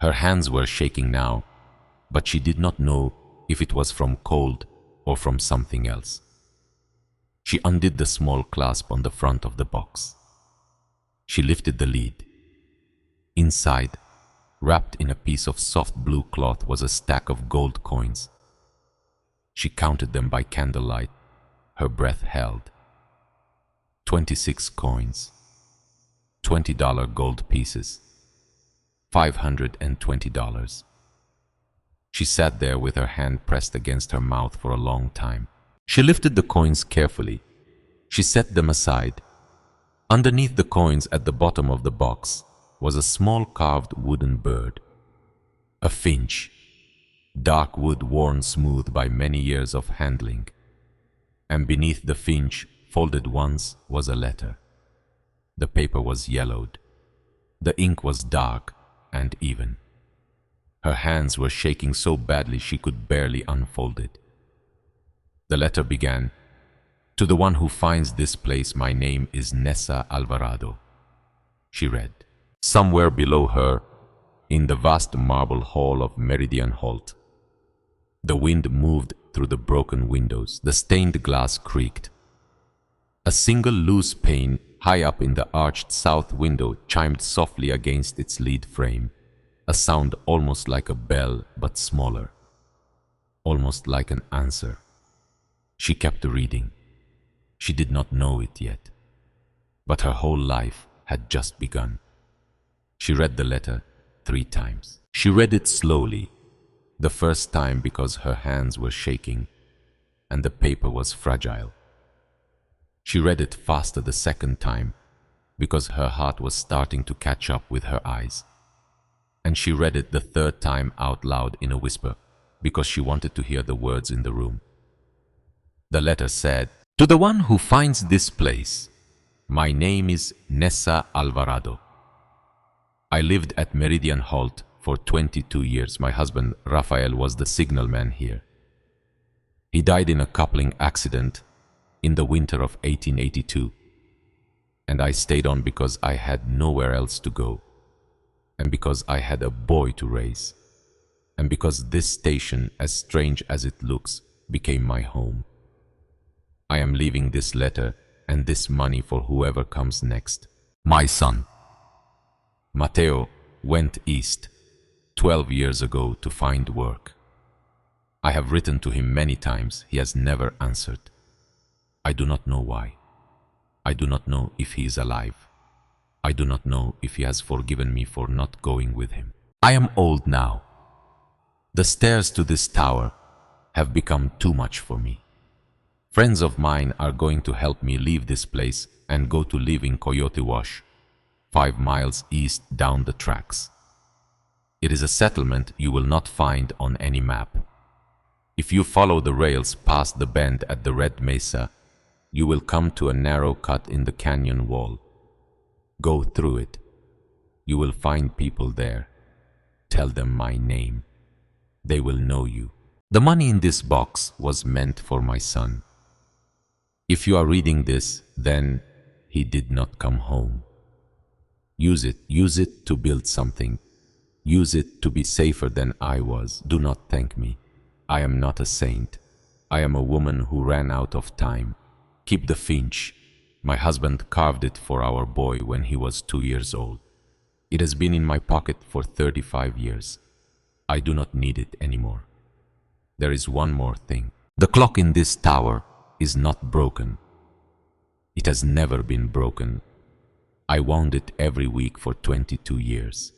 Her hands were shaking now, but she did not know if it was from cold or from something else. She undid the small clasp on the front of the box. She lifted the lid. Inside, wrapped in a piece of soft blue cloth, was a stack of gold coins. She counted them by candlelight. Her breath held. 26 coins. $20 gold pieces. $520. She sat there with her hand pressed against her mouth for a long time. She lifted the coins carefully. She set them aside. Underneath the coins at the bottom of the box was a small carved wooden bird. A finch. Dark wood worn smooth by many years of handling. And beneath the finch, folded once, was a letter. The paper was yellowed. The ink was dark and even. Her hands were shaking so badly she could barely unfold it. The letter began, "To the one who finds this place, my name is Nessa Alvarado." She read. Somewhere below her, in the vast marble hall of Meridian Holt, the wind moved through the broken windows. The stained glass creaked. A single loose pane high up in the arched south window chimed softly against its lead frame, a sound almost like a bell but smaller, almost like an answer. She kept reading. She did not know it yet, but her whole life had just begun. She read the letter 3 times. She read it slowly, the first time because her hands were shaking and the paper was fragile. She read it faster the second time because her heart was starting to catch up with her eyes. And she read it the third time out loud in a whisper because she wanted to hear the words in the room. The letter said, "To the one who finds this place, my name is Nessa Alvarado. I lived at Meridian Halt for 22 years. My husband, Rafael, was the signalman here. He died in a coupling accident in the winter of 1882. And I stayed on because I had nowhere else to go, and because I had a boy to raise, and because this station, as strange as it looks, became my home. I am leaving this letter and this money for whoever comes next. My son, Mateo, went east 12 years ago to find work. I have written to him many times. He has never answered. I do not know why. I do not know if he is alive. I do not know if he has forgiven me for not going with him. I am old now. The stairs to this tower have become too much for me. Friends of mine are going to help me leave this place and go to live in Coyote Wash, 5 miles east down the tracks. It is a settlement you will not find on any map. If you follow the rails past the bend at the Red Mesa, you will come to a narrow cut in the canyon wall. Go through it. You will find people there. Tell them my name. They will know you. The money in this box was meant for my son. If you are reading this, then he did not come home. Use it to build something. Use it to be safer than I was. Do not thank me. I am not a saint. I am a woman who ran out of time. Keep the finch. My husband carved it for our boy when he was 2 years old. It has been in my pocket for 35 years. I do not need it anymore. There is one more thing. The clock in this tower is not broken. It has never been broken. I wound it every week for 22 years.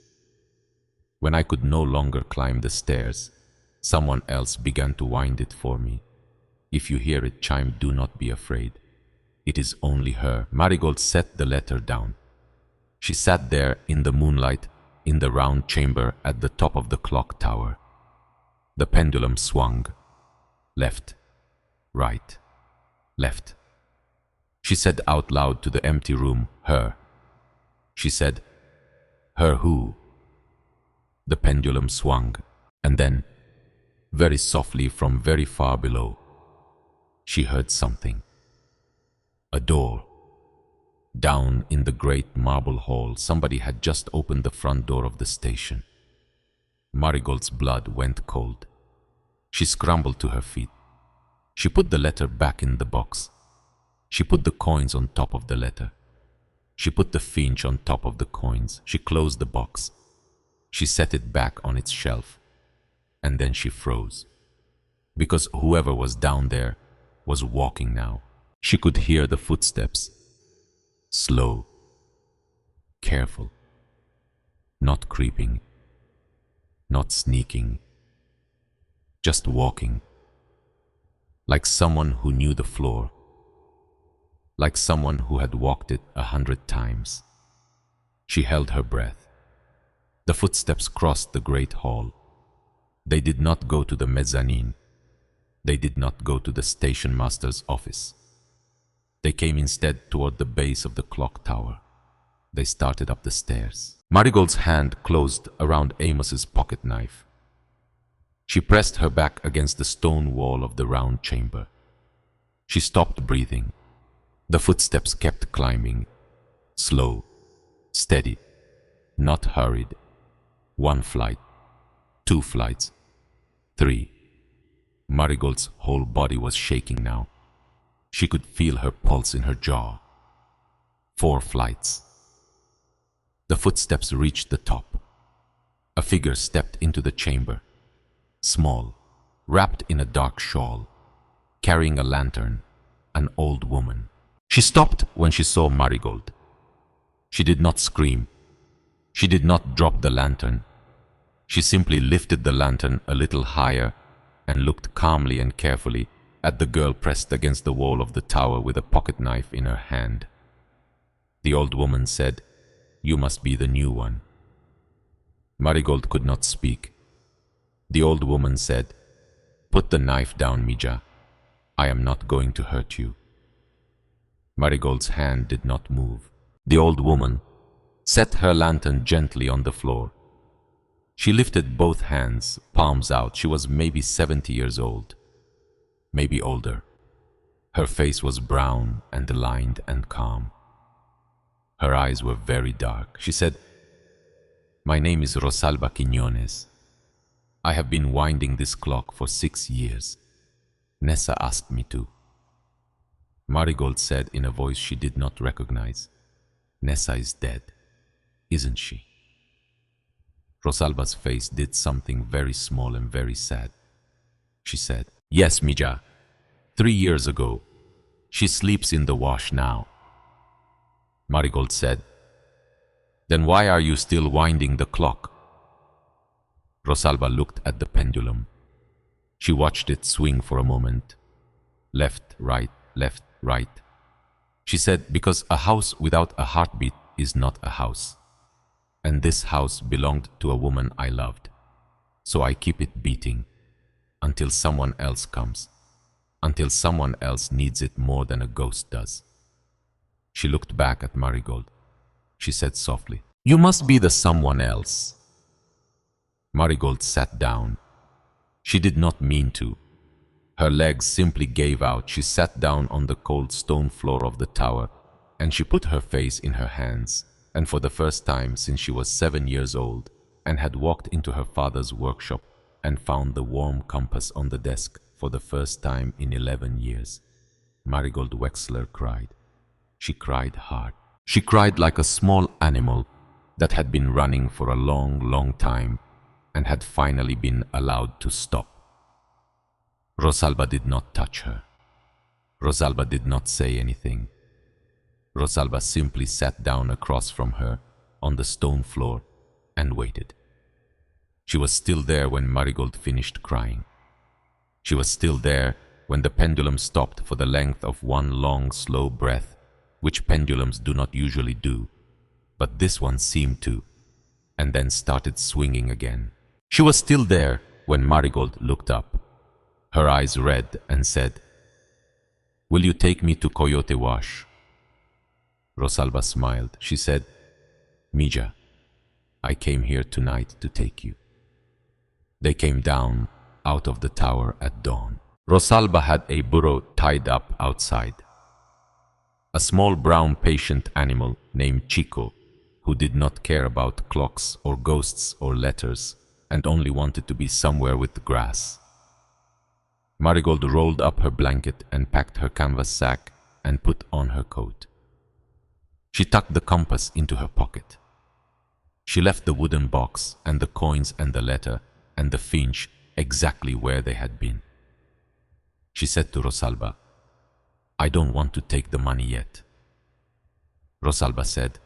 When I could no longer climb the stairs, someone else began to wind it for me. If you hear it chime, do not be afraid. It is only her. Marigold set the letter down. She sat there in the moonlight in the round chamber at the top of the clock tower. The pendulum swung. Left, right, left. She said out loud to the empty room, her. She said, her who? The pendulum swung, and then, very softly from very far below, she heard something. A door. Down in the great marble hall, somebody had just opened the front door of the station. Marigold's blood went cold. She scrambled to her feet. She put the letter back in the box. She put the coins on top of the letter. She put the finch on top of the coins. She closed the box. She set it back on its shelf. And then she froze. Because whoever was down there was walking now. She could hear the footsteps. Slow. Careful. Not creeping. Not sneaking. Just walking. Like someone who knew the floor. Like someone who had walked it 100 times. She held her breath. The footsteps crossed the great hall. They did not go to the mezzanine. They did not go to the station master's office. They came instead toward the base of the clock tower. They started up the stairs. Marigold's hand closed around Amos's pocket knife. She pressed her back against the stone wall of the round chamber. She stopped breathing. The footsteps kept climbing. Slow, steady, not hurried. 1 flight, 2 flights, 3. Marigold's whole body was shaking now. She could feel her pulse in her jaw. 4 flights. The footsteps reached the top. A figure stepped into the chamber. Small, wrapped in a dark shawl, carrying a lantern, an old woman. She stopped when she saw Marigold. She did not scream. She did not drop the lantern. She simply lifted the lantern a little higher and looked calmly and carefully at the girl pressed against the wall of the tower with a pocket knife in her hand. The old woman said, "You must be the new one." Marigold could not speak. The old woman said, "Put the knife down, Mija. I am not going to hurt you." Marigold's hand did not move. The old woman set her lantern gently on the floor. She lifted both hands, palms out. She was maybe 70 years old, maybe older. Her face was brown and lined and calm. Her eyes were very dark. She said, "My name is Rosalba Quiñones. I have been winding this clock for 6 years. Nessa asked me to." Marigold said in a voice she did not recognize, "Nessa is dead, isn't she?" Rosalba's face did something very small and very sad. She said, "Yes, Mija. 3 years ago. She sleeps in the wash now." Marigold said, "Then why are you still winding the clock?" Rosalba looked at the pendulum. She watched it swing for a moment. Left, right, left, right. She said, "Because a house without a heartbeat is not a house. And this house belonged to a woman I loved. So I keep it beating until someone else comes, until someone else needs it more than a ghost does." She looked back at Marigold. She said softly, "You must be the someone else." Marigold sat down. She did not mean to. Her legs simply gave out. She sat down on the cold stone floor of the tower and she put her face in her hands. And for the first time since she was 7 years old and had walked into her father's workshop and found the warm compass on the desk for the first time in 11 years, Marigold Wexler cried. She cried hard. She cried like a small animal that had been running for a long, long time and had finally been allowed to stop. Rosalba did not touch her. Rosalba did not say anything. Rosalba simply sat down across from her on the stone floor and waited. She was still there when Marigold finished crying. She was still there when the pendulum stopped for the length of one long, slow breath, which pendulums do not usually do, but this one seemed to, and then started swinging again. She was still there when Marigold looked up, her eyes red, and said, "Will you take me to Coyote Wash?" Rosalba smiled. She said, "Mija, I came here tonight to take you." They came down out of the tower at dawn. Rosalba had a burro tied up outside. A small brown patient animal named Chico, who did not care about clocks or ghosts or letters and only wanted to be somewhere with the grass. Marigold rolled up her blanket and packed her canvas sack and put on her coat. She tucked the compass into her pocket. She left the wooden box and the coins and the letter and the finch exactly where they had been. She said to Rosalba, "I don't want to take the money yet." Rosalba said,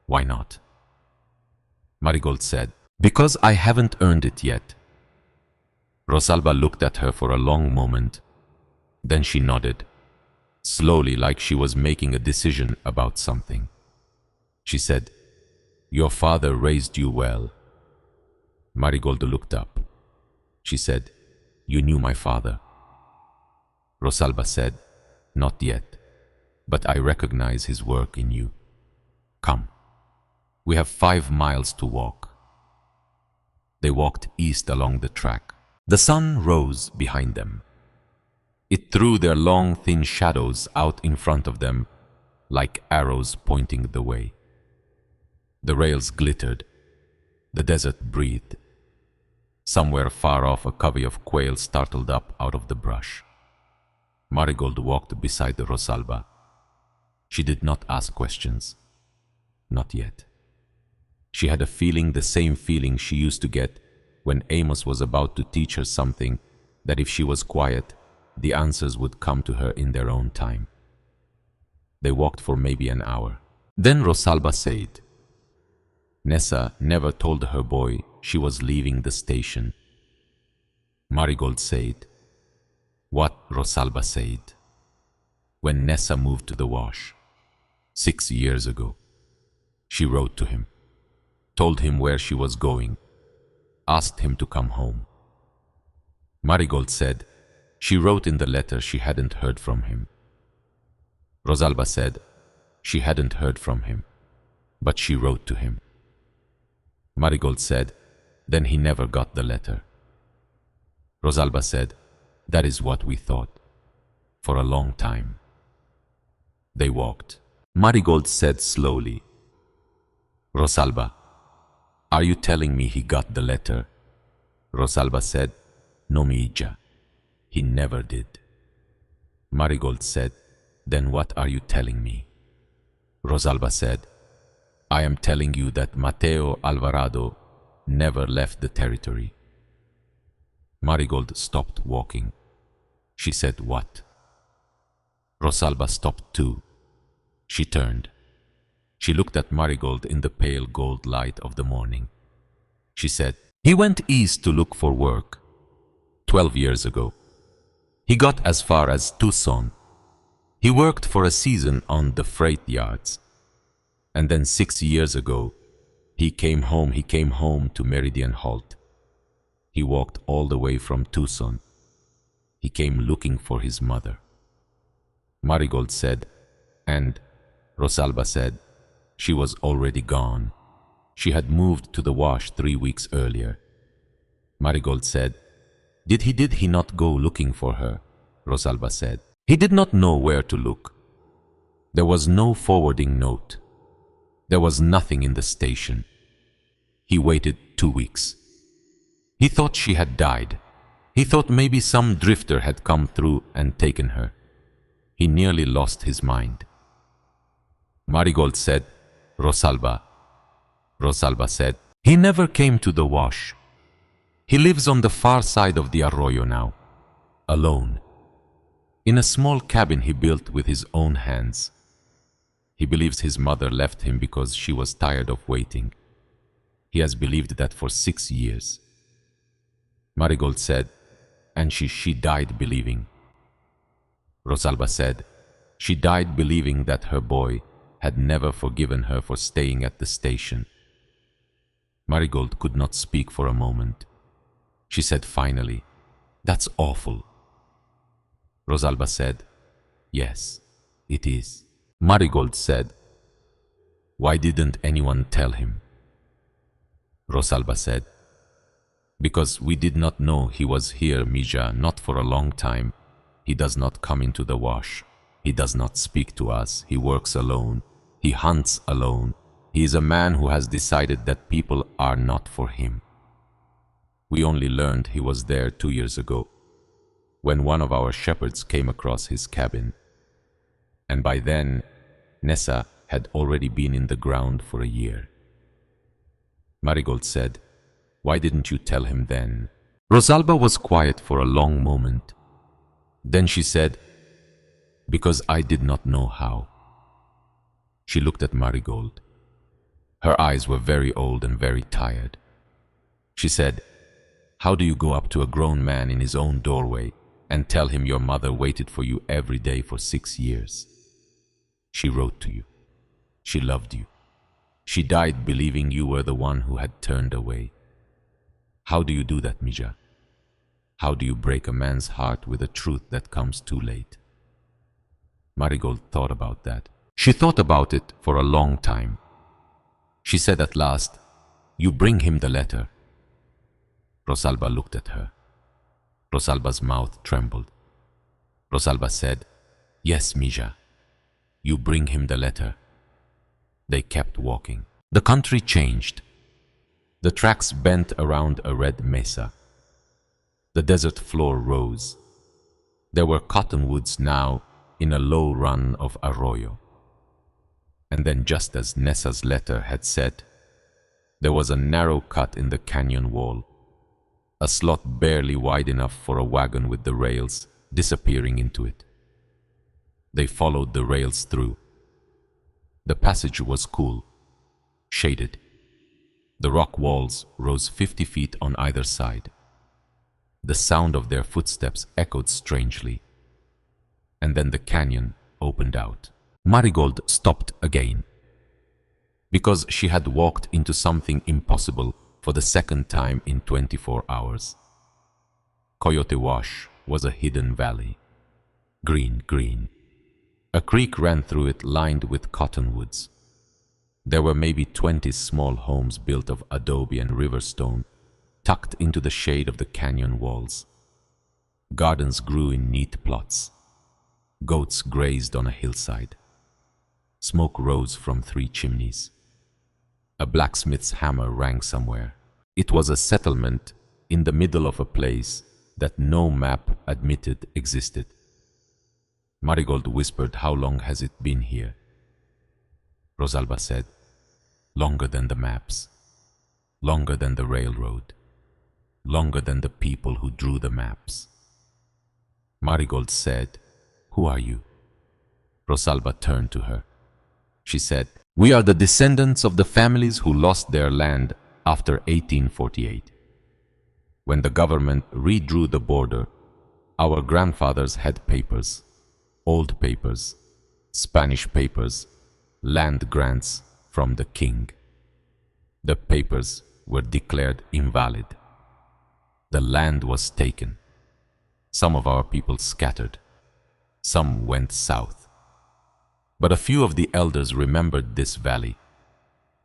"Why not?" Marigold said, "Because I haven't earned it yet." Rosalba looked at her for a long moment. Then she nodded, slowly, like she was making a decision about something. She said, "Your father raised you well." Marigold looked up. She said, "You knew my father?" Rosalba said, "Not yet, but I recognize his work in you. Come, we have 5 miles to walk." They walked east along the track. The sun rose behind them. It threw their long, thin shadows out in front of them like arrows pointing the way. The rails glittered. The desert breathed. Somewhere far off, a covey of quail startled up out of the brush. Marigold walked beside Rosalba. She did not ask questions. Not yet. She had a feeling, the same feeling she used to get when Amos was about to teach her something, that if she was quiet, the answers would come to her in their own time. They walked for maybe an hour. Then Rosalba said, Nessa never told her boy she was leaving the station. Marigold said, what Rosalba said. When Nessa moved to the wash, 6 years ago, she wrote to him, told him where she was going, asked him to come home. Marigold said she wrote in the letter she hadn't heard from him. Rosalba said she hadn't heard from him, but she wrote to him. Marigold said then he never got the letter. Rosalba said that is what we thought, for a long time. They walked. Marigold said slowly, Rosalba, are you telling me he got the letter? Rosalba said, no, Mija, he never did. Marigold said, then what are you telling me? Rosalba said, I am telling you that Mateo Alvarado never left the territory. Marigold stopped walking. She said, what? Rosalba stopped too. She turned. She looked at Marigold in the pale gold light of the morning. She said, he went east to look for work 12 years ago. He got as far as Tucson. He worked for a season on the freight yards. And then 6 years ago, he came home to Meridian Halt. He walked all the way from Tucson. He came looking for his mother. Marigold said, and Rosalba said, she was already gone. She had moved to the wash 3 weeks earlier. Marigold said, did he not go looking for her? Rosalba said, he did not know where to look. There was no forwarding note. There was nothing in the station. He waited 2 weeks. He thought she had died. He thought maybe some drifter had come through and taken her. He nearly lost his mind. Marigold said, Rosalba. Rosalba said, he never came to the wash. He lives on the far side of the arroyo now, alone, in a small cabin he built with his own hands. He believes his mother left him because she was tired of waiting. He has believed that for 6 years. Marigold said, and she died believing. Rosalba said, she died believing that her boy had never forgiven her for staying at the station. Marigold could not speak for a moment. She said finally, that's awful. Rosalba said, yes, it is. Marigold said, why didn't anyone tell him? Rosalba said, because we did not know he was here, Mija, not for a long time. He does not come into the wash. He does not speak to us. He works alone. He hunts alone. He is a man who has decided that people are not for him. We only learned he was there 2 years ago, when one of our shepherds came across his cabin. And by then, Nessa had already been in the ground for a year. Marigold said, why didn't you tell him then? Rosalba was quiet for a long moment. Then she said, because I did not know how. She looked at Marigold. Her eyes were very old and very tired. She said, how do you go up to a grown man in his own doorway and tell him your mother waited for you every day for 6 years? She wrote to you. She loved you. She died believing you were the one who had turned away. How do you do that, Mija? How do you break a man's heart with a truth that comes too late? Marigold thought about that. She thought about it for a long time. She said at last, you bring him the letter. Rosalba looked at her. Rosalba's mouth trembled. Rosalba said, yes, Mija, you bring him the letter. They kept walking. The country changed. The tracks bent around a red mesa. The desert floor rose. There were cottonwoods now in a low run of arroyo. And then, just as Nessa's letter had said, there was a narrow cut in the canyon wall, a slot barely wide enough for a wagon with the rails disappearing into it. They followed the rails through. The passage was cool, shaded. The rock walls rose 50 feet on either side. The sound of their footsteps echoed strangely. And then the canyon opened out. Marigold stopped again, because she had walked into something impossible for the second time in 24 hours. Coyote Wash was a hidden valley. Green. A creek ran through it lined with cottonwoods. There were maybe 20 small homes built of adobe and river stone, tucked into the shade of the canyon walls. Gardens grew in neat plots. Goats grazed on a hillside. Smoke rose from 3 chimneys. A blacksmith's hammer rang somewhere. It was a settlement in the middle of a place that no map admitted existed. Marigold whispered, "How long has it been here?" Rosalba said, "Longer than the maps, longer than the railroad, longer than the people who drew the maps." Marigold said, "Who are you?" Rosalba turned to her. She said, "We are the descendants of the families who lost their land after 1848. When the government redrew the border, our grandfathers had papers, old papers, Spanish papers, land grants from the king. The papers were declared invalid. The land was taken. Some of our people scattered. Some went south. But a few of the elders remembered this valley.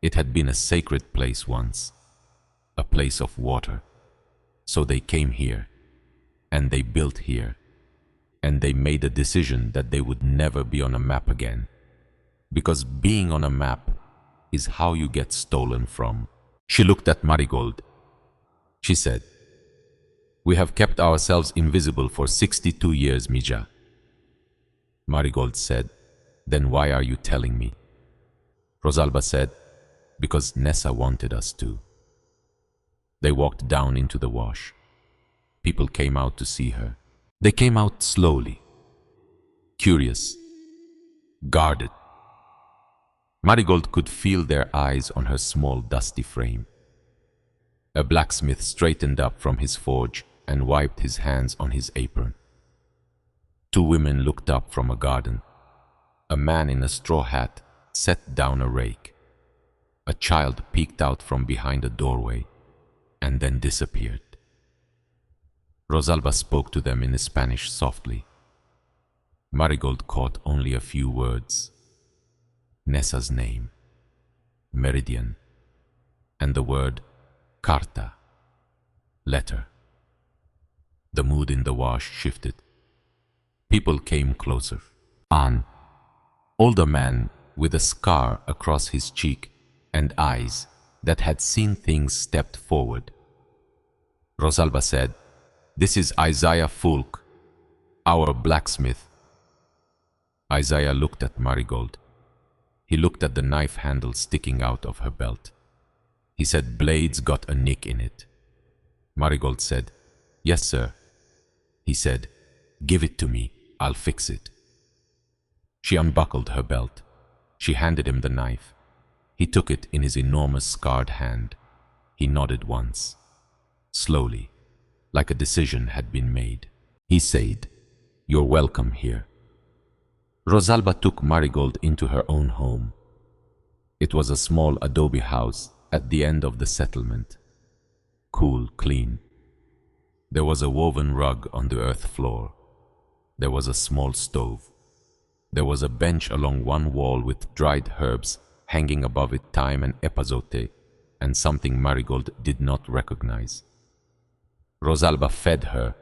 It had been a sacred place once, a place of water. So they came here, and they built here, and they made a decision that they would never be on a map again, because being on a map is how you get stolen from." She looked at Marigold. She said, "We have kept ourselves invisible for 62 years, Mija." Marigold said, "Then why are you telling me?" Rosalba said, "Because Nessa wanted us to." They walked down into the wash. People came out to see her. They came out slowly, curious, guarded. Marigold could feel their eyes on her small, dusty frame. A blacksmith straightened up from his forge and wiped his hands on his apron. 2 women looked up from a garden. A man in a straw hat set down a rake. A child peeked out from behind a doorway and then disappeared. Rosalba spoke to them in Spanish softly. Marigold caught only a few words. Nessa's name, Meridian, and the word carta, letter. The mood in the wash shifted. People came closer. An older man with a scar across his cheek and eyes that had seen things stepped forward. Rosalba said, "This is Isaiah Fulk, our blacksmith." Isaiah looked at Marigold. He looked at the knife handle sticking out of her belt. He said, "Blade's got a nick in it." Marigold said, "Yes, sir." He said, "Give it to me, I'll fix it." She unbuckled her belt. She handed him the knife. He took it in his enormous scarred hand. He nodded once, slowly, like a decision had been made. He said, "You're welcome here." Rosalba took Marigold into her own home. It was a small adobe house at the end of the settlement. Cool, clean. There was a woven rug on the earth floor. There was a small stove. There was a bench along one wall with dried herbs hanging above it, thyme and epazote, and something Marigold did not recognize. Rosalba fed her.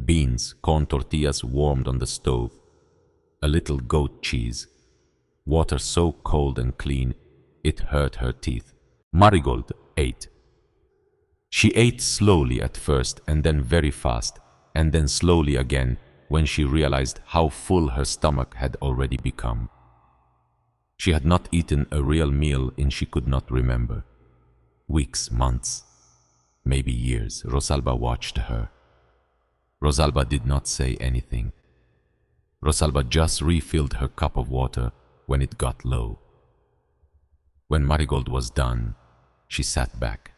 Beans, corn tortillas warmed on the stove, a little goat cheese, water so cold and clean it hurt her teeth. Marigold ate. She ate slowly at first, and then very fast, and then slowly again when she realized how full her stomach had already become. She had not eaten a real meal in she could not remember. Weeks, months, maybe years. Rosalba watched her. Rosalba did not say anything. Rosalba just refilled her cup of water when it got low. When Marigold was done, she sat back.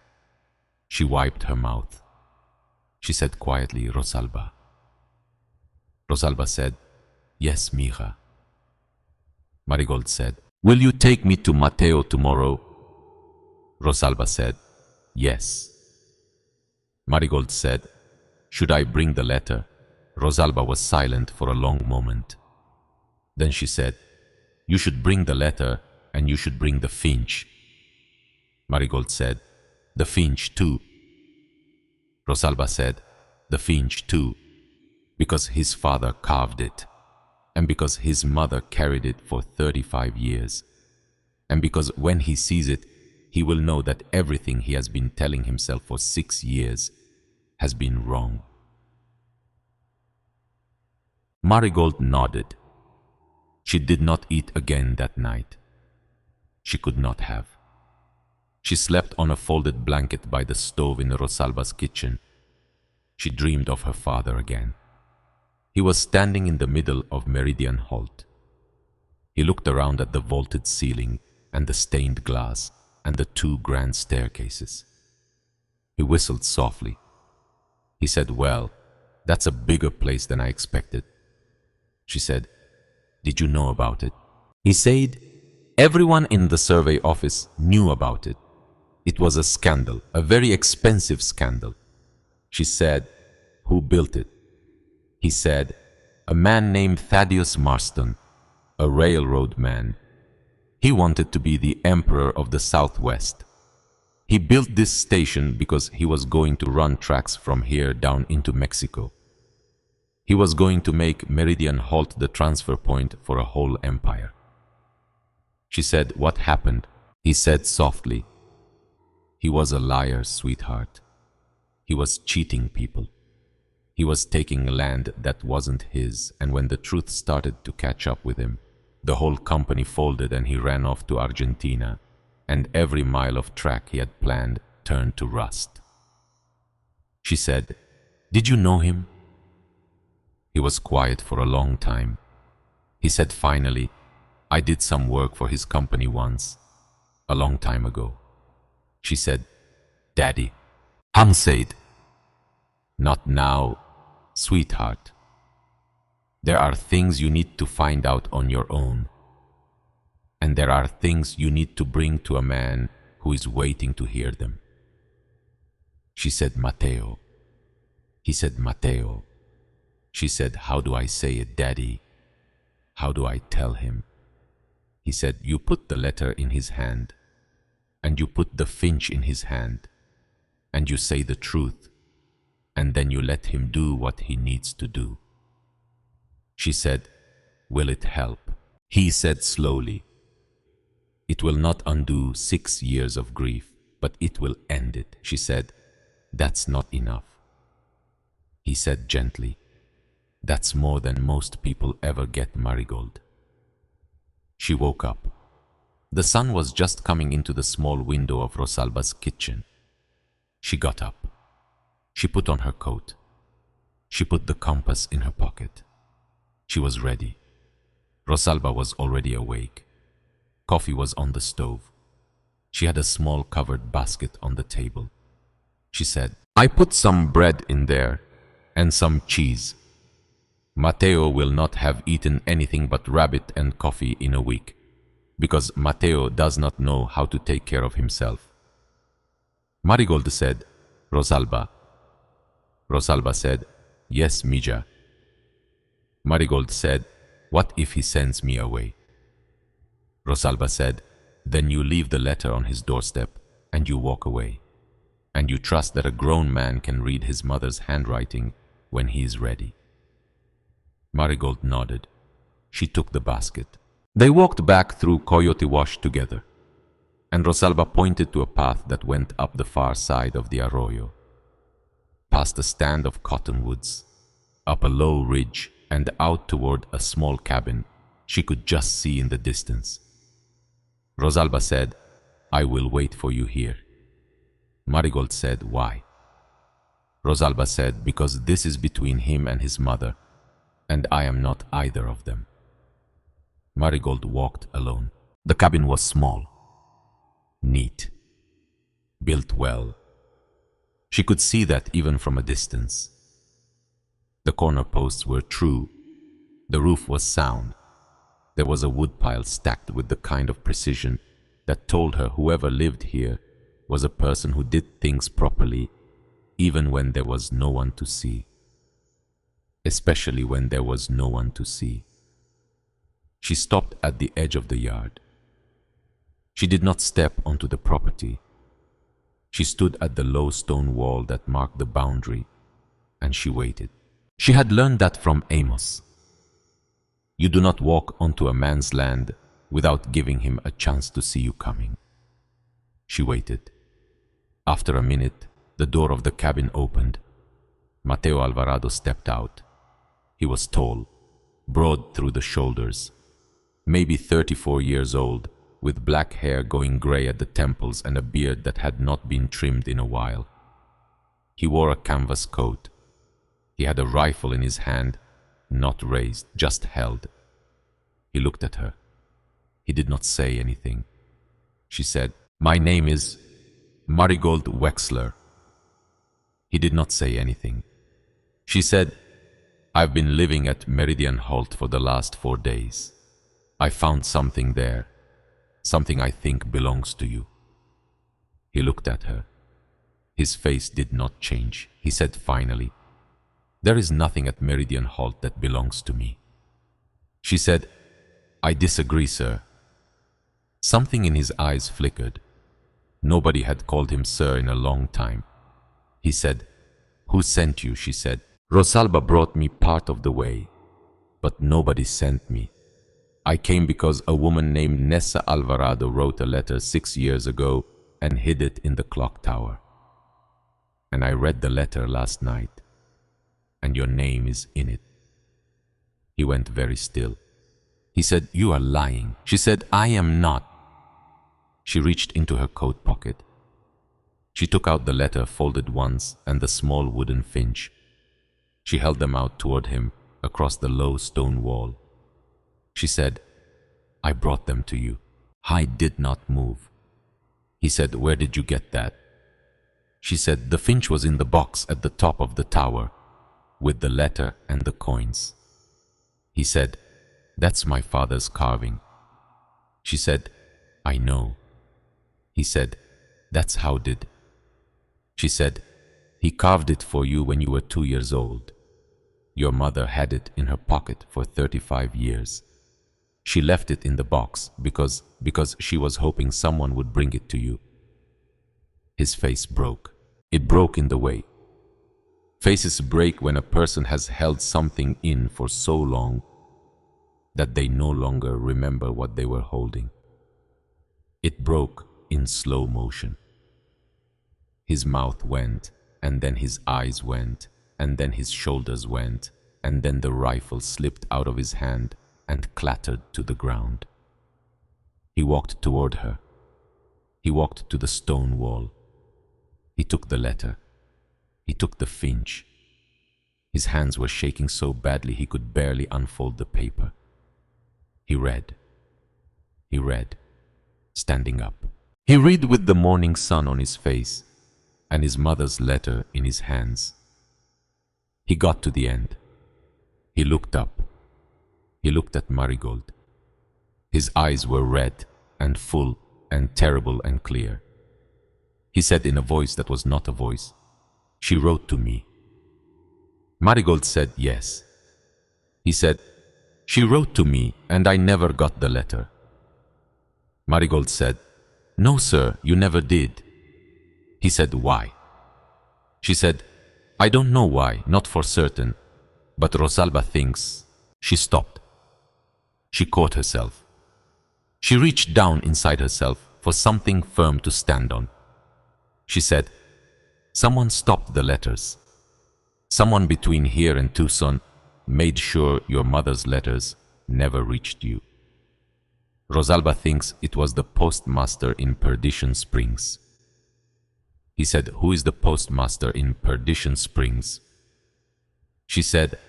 She wiped her mouth. She said quietly, Rosalba. Rosalba said, Yes, mija. Marigold said, Will you take me to Mateo tomorrow? Rosalba said, Yes. Marigold said, Should I bring the letter? Rosalba was silent for a long moment. Then she said, You should bring the letter and you should bring the finch. Marigold said, The finch too. Rosalba said, The finch too, because his father carved it, and because his mother carried it for 35 years, and because when he sees it, he will know that everything he has been telling himself for 6 years has been wrong. Marigold nodded. She did not eat again that night. She could not have. She slept on a folded blanket by the stove in Rosalba's kitchen. She dreamed of her father again. He was standing in the middle of Meridian Holt. He looked around at the vaulted ceiling and the stained glass and the 2 grand staircases. He whistled softly. He said, Well, that's a bigger place than I expected. She said, Did you know about it? He said, Everyone in the survey office knew about it. It was a scandal, a very expensive scandal. She said, Who built it? He said, A man named Thaddeus Marston, a railroad man. He wanted to be the emperor of the Southwest. He built this station because he was going to run tracks from here down into Mexico. He was going to make Meridian Holt the transfer point for a whole empire. She said, What happened? He said softly, He was a liar, sweetheart. He was cheating people. He was taking land that wasn't his, and when the truth started to catch up with him, the whole company folded and he ran off to Argentina, and every mile of track he had planned turned to rust. She said, Did you know him? He was quiet for a long time. He said finally, I did some work for his company once, a long time ago. She said, Daddy. Ham said, Not now, sweetheart. There are things you need to find out on your own. And there are things you need to bring to a man who is waiting to hear them. She said, Mateo. He said, Mateo. She said, How do I say it, Daddy? How do I tell him? He said, You put the letter in his hand, and you put the finch in his hand, and you say the truth, and then you let him do what he needs to do. She said, Will it help? He said slowly, It will not undo 6 years of grief, but it will end it. She said, That's not enough. He said gently, That's more than most people ever get, Marigold. She woke up. The sun was just coming into the small window of Rosalba's kitchen. She got up. She put on her coat. She put the compass in her pocket. She was ready. Rosalba was already awake. Coffee was on the stove. She had a small covered basket on the table. She said, I put some bread in there and some cheese. Mateo will not have eaten anything but rabbit and coffee in a week, because Mateo does not know how to take care of himself. Marigold said, Rosalba. Rosalba said, Yes, Mija. Marigold said, What if he sends me away? Rosalba said, Then you leave the letter on his doorstep and you walk away, and you trust that a grown man can read his mother's handwriting when he is ready. Marigold nodded. She took the basket. They walked back through Coyote Wash together, and Rosalba pointed to a path that went up the far side of the arroyo, past a stand of cottonwoods, up a low ridge, and out toward a small cabin she could just see in the distance. Rosalba said, I will wait for you here. Marigold said, Why? Rosalba said, Because this is between him and his mother, and I am not either of them. Marigold walked alone. The cabin was small. neat, built well. She could see that even from a distance. The corner posts were true. The roof was sound. There was a woodpile stacked with the kind of precision that told her whoever lived here was a person who did things properly, even when there was no one to see. Especially when there was no one to see. She stopped at the edge of the yard. She did not step onto the property. She stood at the low stone wall that marked the boundary, and she waited. She had learned that from Amos. You do not walk onto a man's land without giving him a chance to see you coming. She waited. After a minute, the door of the cabin opened. Mateo Alvarado stepped out. He was tall, broad through the shoulders, maybe 34 years old, with black hair going gray at the temples and a beard that had not been trimmed in a while. He wore a canvas coat. He had a rifle in his hand, not raised, just held. He looked at her. He did not say anything. She said, "My name is Marigold Wexler." He did not say anything. She said, "I've been living at Meridian Holt for the last 4 days. I found something there, something I think belongs to you." He looked at her. His face did not change. He said finally, "There is nothing at Meridian Holt that belongs to me." She said, "I disagree, sir." Something in his eyes flickered. Nobody had called him sir in a long time. He said, "Who sent you?" She said, "Rosalba brought me part of the way, but nobody sent me. I came because a woman named Nessa Alvarado wrote a letter 6 years ago and hid it in the clock tower. And I read the letter last night, and your name is in it." He went very still. He said, "You are lying." She said, "I am not." She reached into her coat pocket. She took out the letter folded once and the small wooden finch. She held them out toward him across the low stone wall. She said, "I brought them to you." Hyde did not move. He said, "Where did you get that?" She said, "The finch was in the box at the top of the tower, with the letter and the coins." He said, "That's my father's carving." She said, "I know." He said, "That's how did." She said, "He carved it for you when you were 2 years old. Your mother had it in her pocket for 35 years. She left it in the box because she was hoping someone would bring it to you." His face broke. It broke in the way. Faces break when a person has held something in for so long that they no longer remember what they were holding. It broke in slow motion. His mouth went, and then his eyes went, and then his shoulders went, and then the rifle slipped out of his hand and clattered to the ground. He walked toward her. He walked to the stone wall. He took the letter. He took the finch. His hands were shaking so badly he could barely unfold the paper. He read. He read, standing up. He read with the morning sun on his face and his mother's letter in his hands. He got to the end. He looked up. He looked at Marigold. His eyes were red and full and terrible and clear. He said in a voice that was not a voice, "She wrote to me." Marigold said yes. He said, "She wrote to me and I never got the letter." Marigold said, "No, sir, you never did." He said, "Why?" She said, "I don't know why, not for certain, but Rosalba thinks." She stopped. She caught herself. She reached down inside herself for something firm to stand on. She said, "Someone stopped the letters. Someone between here and Tucson made sure your mother's letters never reached you. Rosalba thinks it was the postmaster in Perdition Springs." He said, "Who is the postmaster in Perdition Springs?" She said,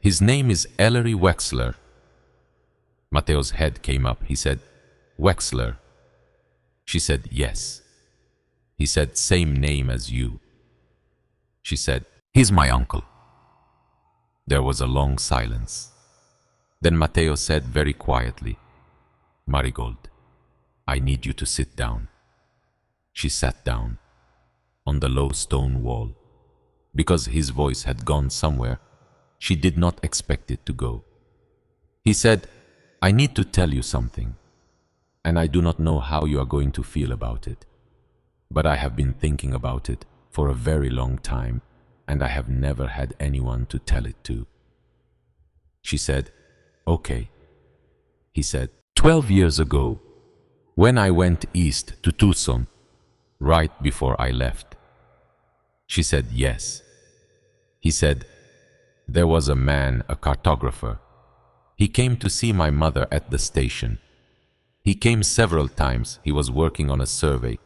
"His name is Ellery Wexler." Mateo's head came up. He said, "Wexler." She said, yes. He said, same name as you. She said, he's my uncle. There was a long silence. Then Matteo said very quietly, Marigold, I need you to sit down. She sat down on the low stone wall. Because his voice had gone somewhere, she did not expect it to go. He said, I need to tell you something, and I do not know how you are going to feel about it. But I have been thinking about it for a very long time, and I have never had anyone to tell it to. She said, okay. He said, 12 years ago, when I went east to Tucson, right before I left. She said, yes. He said, there was a man, a cartographer. He came to see my mother at the station. He came several times. He was working on a survey.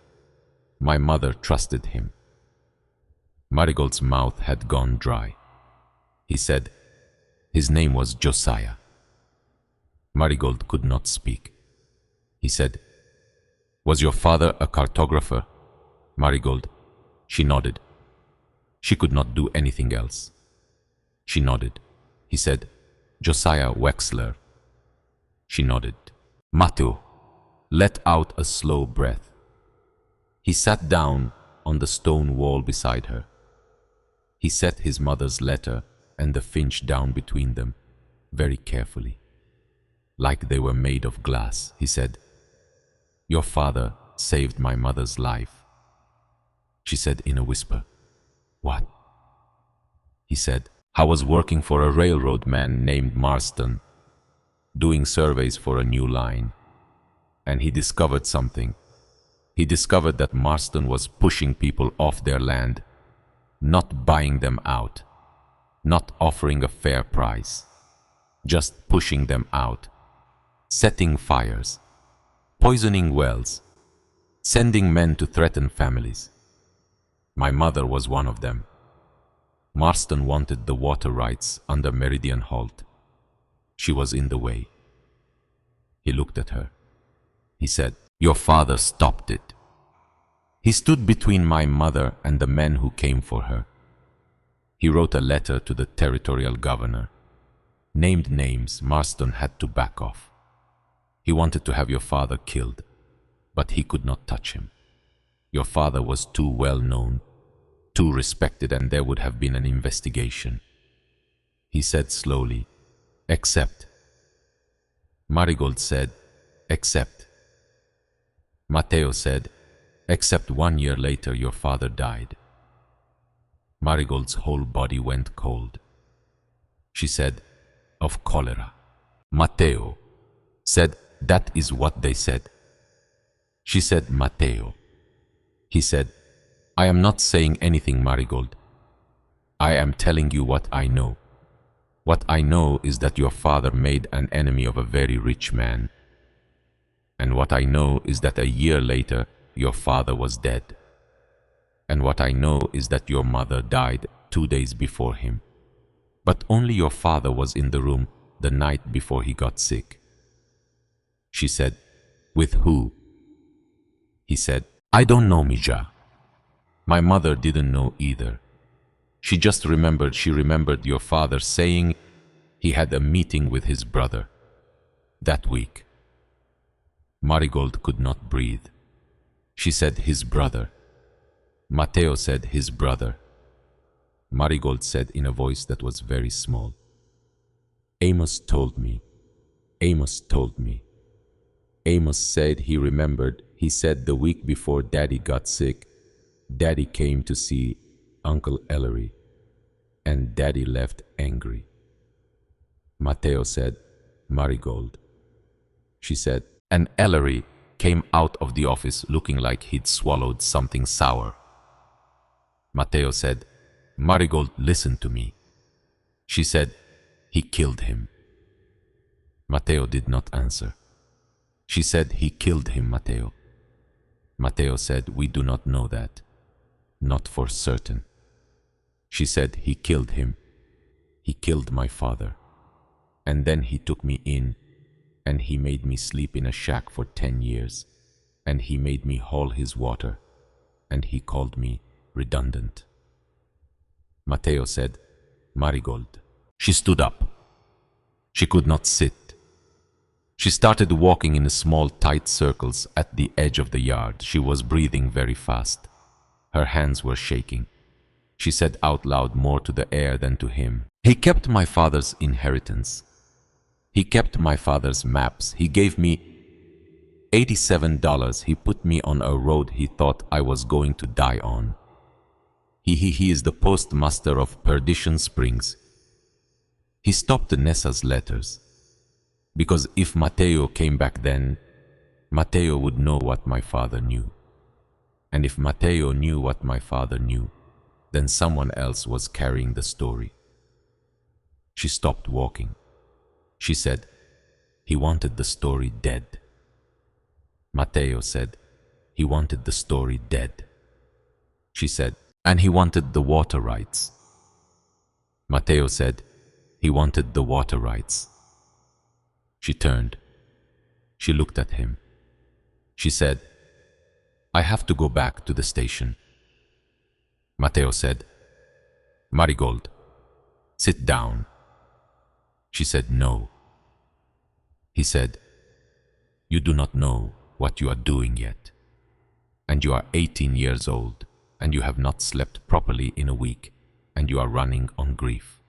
My mother trusted him. Marigold's mouth had gone dry. He said, his name was Josiah. Marigold could not speak. He said, was your father a cartographer? Marigold. She nodded. She could not do anything else. She nodded. He said, Josiah Wexler. She nodded. Matteo let out a slow breath. He sat down on the stone wall beside her. He set his mother's letter and the finch down between them very carefully. Like they were made of glass, he said, your father saved my mother's life. She said in a whisper, what? He said, I was working for a railroad man named Marston, doing surveys for a new line, and he discovered something. He discovered that Marston was pushing people off their land, not buying them out, not offering a fair price, just pushing them out, setting fires, poisoning wells, sending men to threaten families. My mother was one of them. Marston wanted the water rights under Meridian Halt. She was in the way. He looked at her. He said, your father stopped it. He stood between my mother and the men who came for her. He wrote a letter to the territorial governor. Named names, Marston had to back off. He wanted to have your father killed, but he could not touch him. Your father was too well known, too respected, and there would have been an investigation. He said slowly, accept. Marigold said, accept. Matteo said, except 1 year later your father died. Marigold's whole body went cold. She said, of cholera. Matteo said, that is what they said. She said, Matteo. He said, I am not saying anything, Marigold. I am telling you what I know. What I know is that your father made an enemy of a very rich man. And what I know is that a year later, your father was dead. And what I know is that your mother died 2 days before him. But only your father was in the room the night before he got sick. She said, with who? He said, I don't know, Mija. My mother didn't know either. She just remembered, your father saying he had a meeting with his brother that week. Marigold could not breathe. She said, his brother. Matteo said, his brother. Marigold said in a voice that was very small, Amos told me. Amos told me. Amos said he remembered. He said the week before Daddy got sick, Daddy came to see Uncle Ellery, and Daddy left angry. Matteo said, Marigold. She said, and Ellery came out of the office looking like he'd swallowed something sour. Matteo said, Marigold, listen to me. She said, he killed him. Matteo did not answer. She said, he killed him, Matteo. Matteo said, we do not know that. Not for certain. She said, he killed him. He killed my father. And then he took me in, and he made me sleep in a shack for 10 years. and he made me haul his water, and he called me redundant. Matteo said, Marigold. She stood up. She could not sit. She started walking in small, tight circles at the edge of the yard. She was breathing very fast. Her hands were shaking. She said out loud more to the air than to him. He kept my father's inheritance. He kept my father's maps. He gave me $87. He put me on a road he thought I was going to die on. He is the postmaster of Perdition Springs. He stopped Nessa's letters. Because if Matteo came back then, Matteo would know what my father knew. And if Matteo knew what my father knew, then someone else was carrying the story. She stopped walking. She said, he wanted the story dead. Matteo said, he wanted the story dead. She said, and he wanted the water rights. Matteo said, he wanted the water rights. She turned. She looked at him. She said, I have to go back to the station. Matteo said, Marigold, sit down. She said, no. He said, you do not know what you are doing yet. And you are 18 years old, and you have not slept properly in a week, and you are running on grief.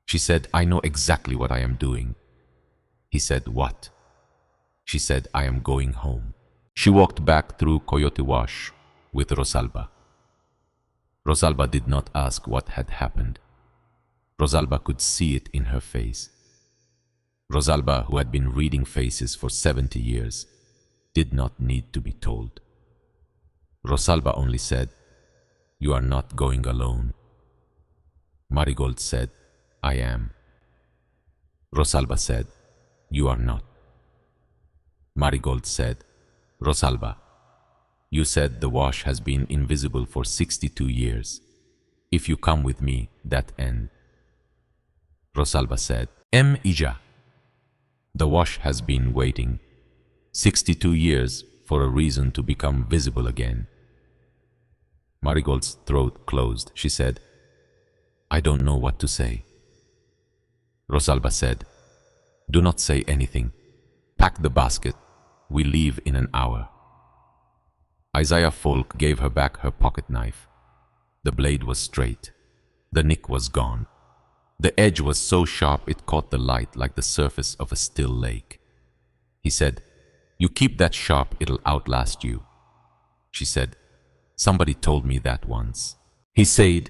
She said, I know exactly what I am doing. He said, what? She said, I am going home. She walked back through Coyote Wash with Rosalba. Rosalba did not ask what had happened. Rosalba could see it in her face. Rosalba, who had been reading faces for 70 years, did not need to be told. Rosalba only said, you are not going alone. Marigold said, I am. Rosalba said, you are not. Marigold said, Rosalba, you said the wash has been invisible for 62 years. If you come with me, that end. Rosalba said, Ija. The wash has been waiting 62 years for a reason to become visible again. Marigold's throat closed. She said, I don't know what to say. Rosalba said, do not say anything. Pack the basket. We leave in an hour. Isaiah Folk gave her back her pocket knife. The blade was straight. The nick was gone. The edge was so sharp it caught the light like the surface of a still lake. He said, you keep that sharp, it'll outlast you. She said, somebody told me that once. He said,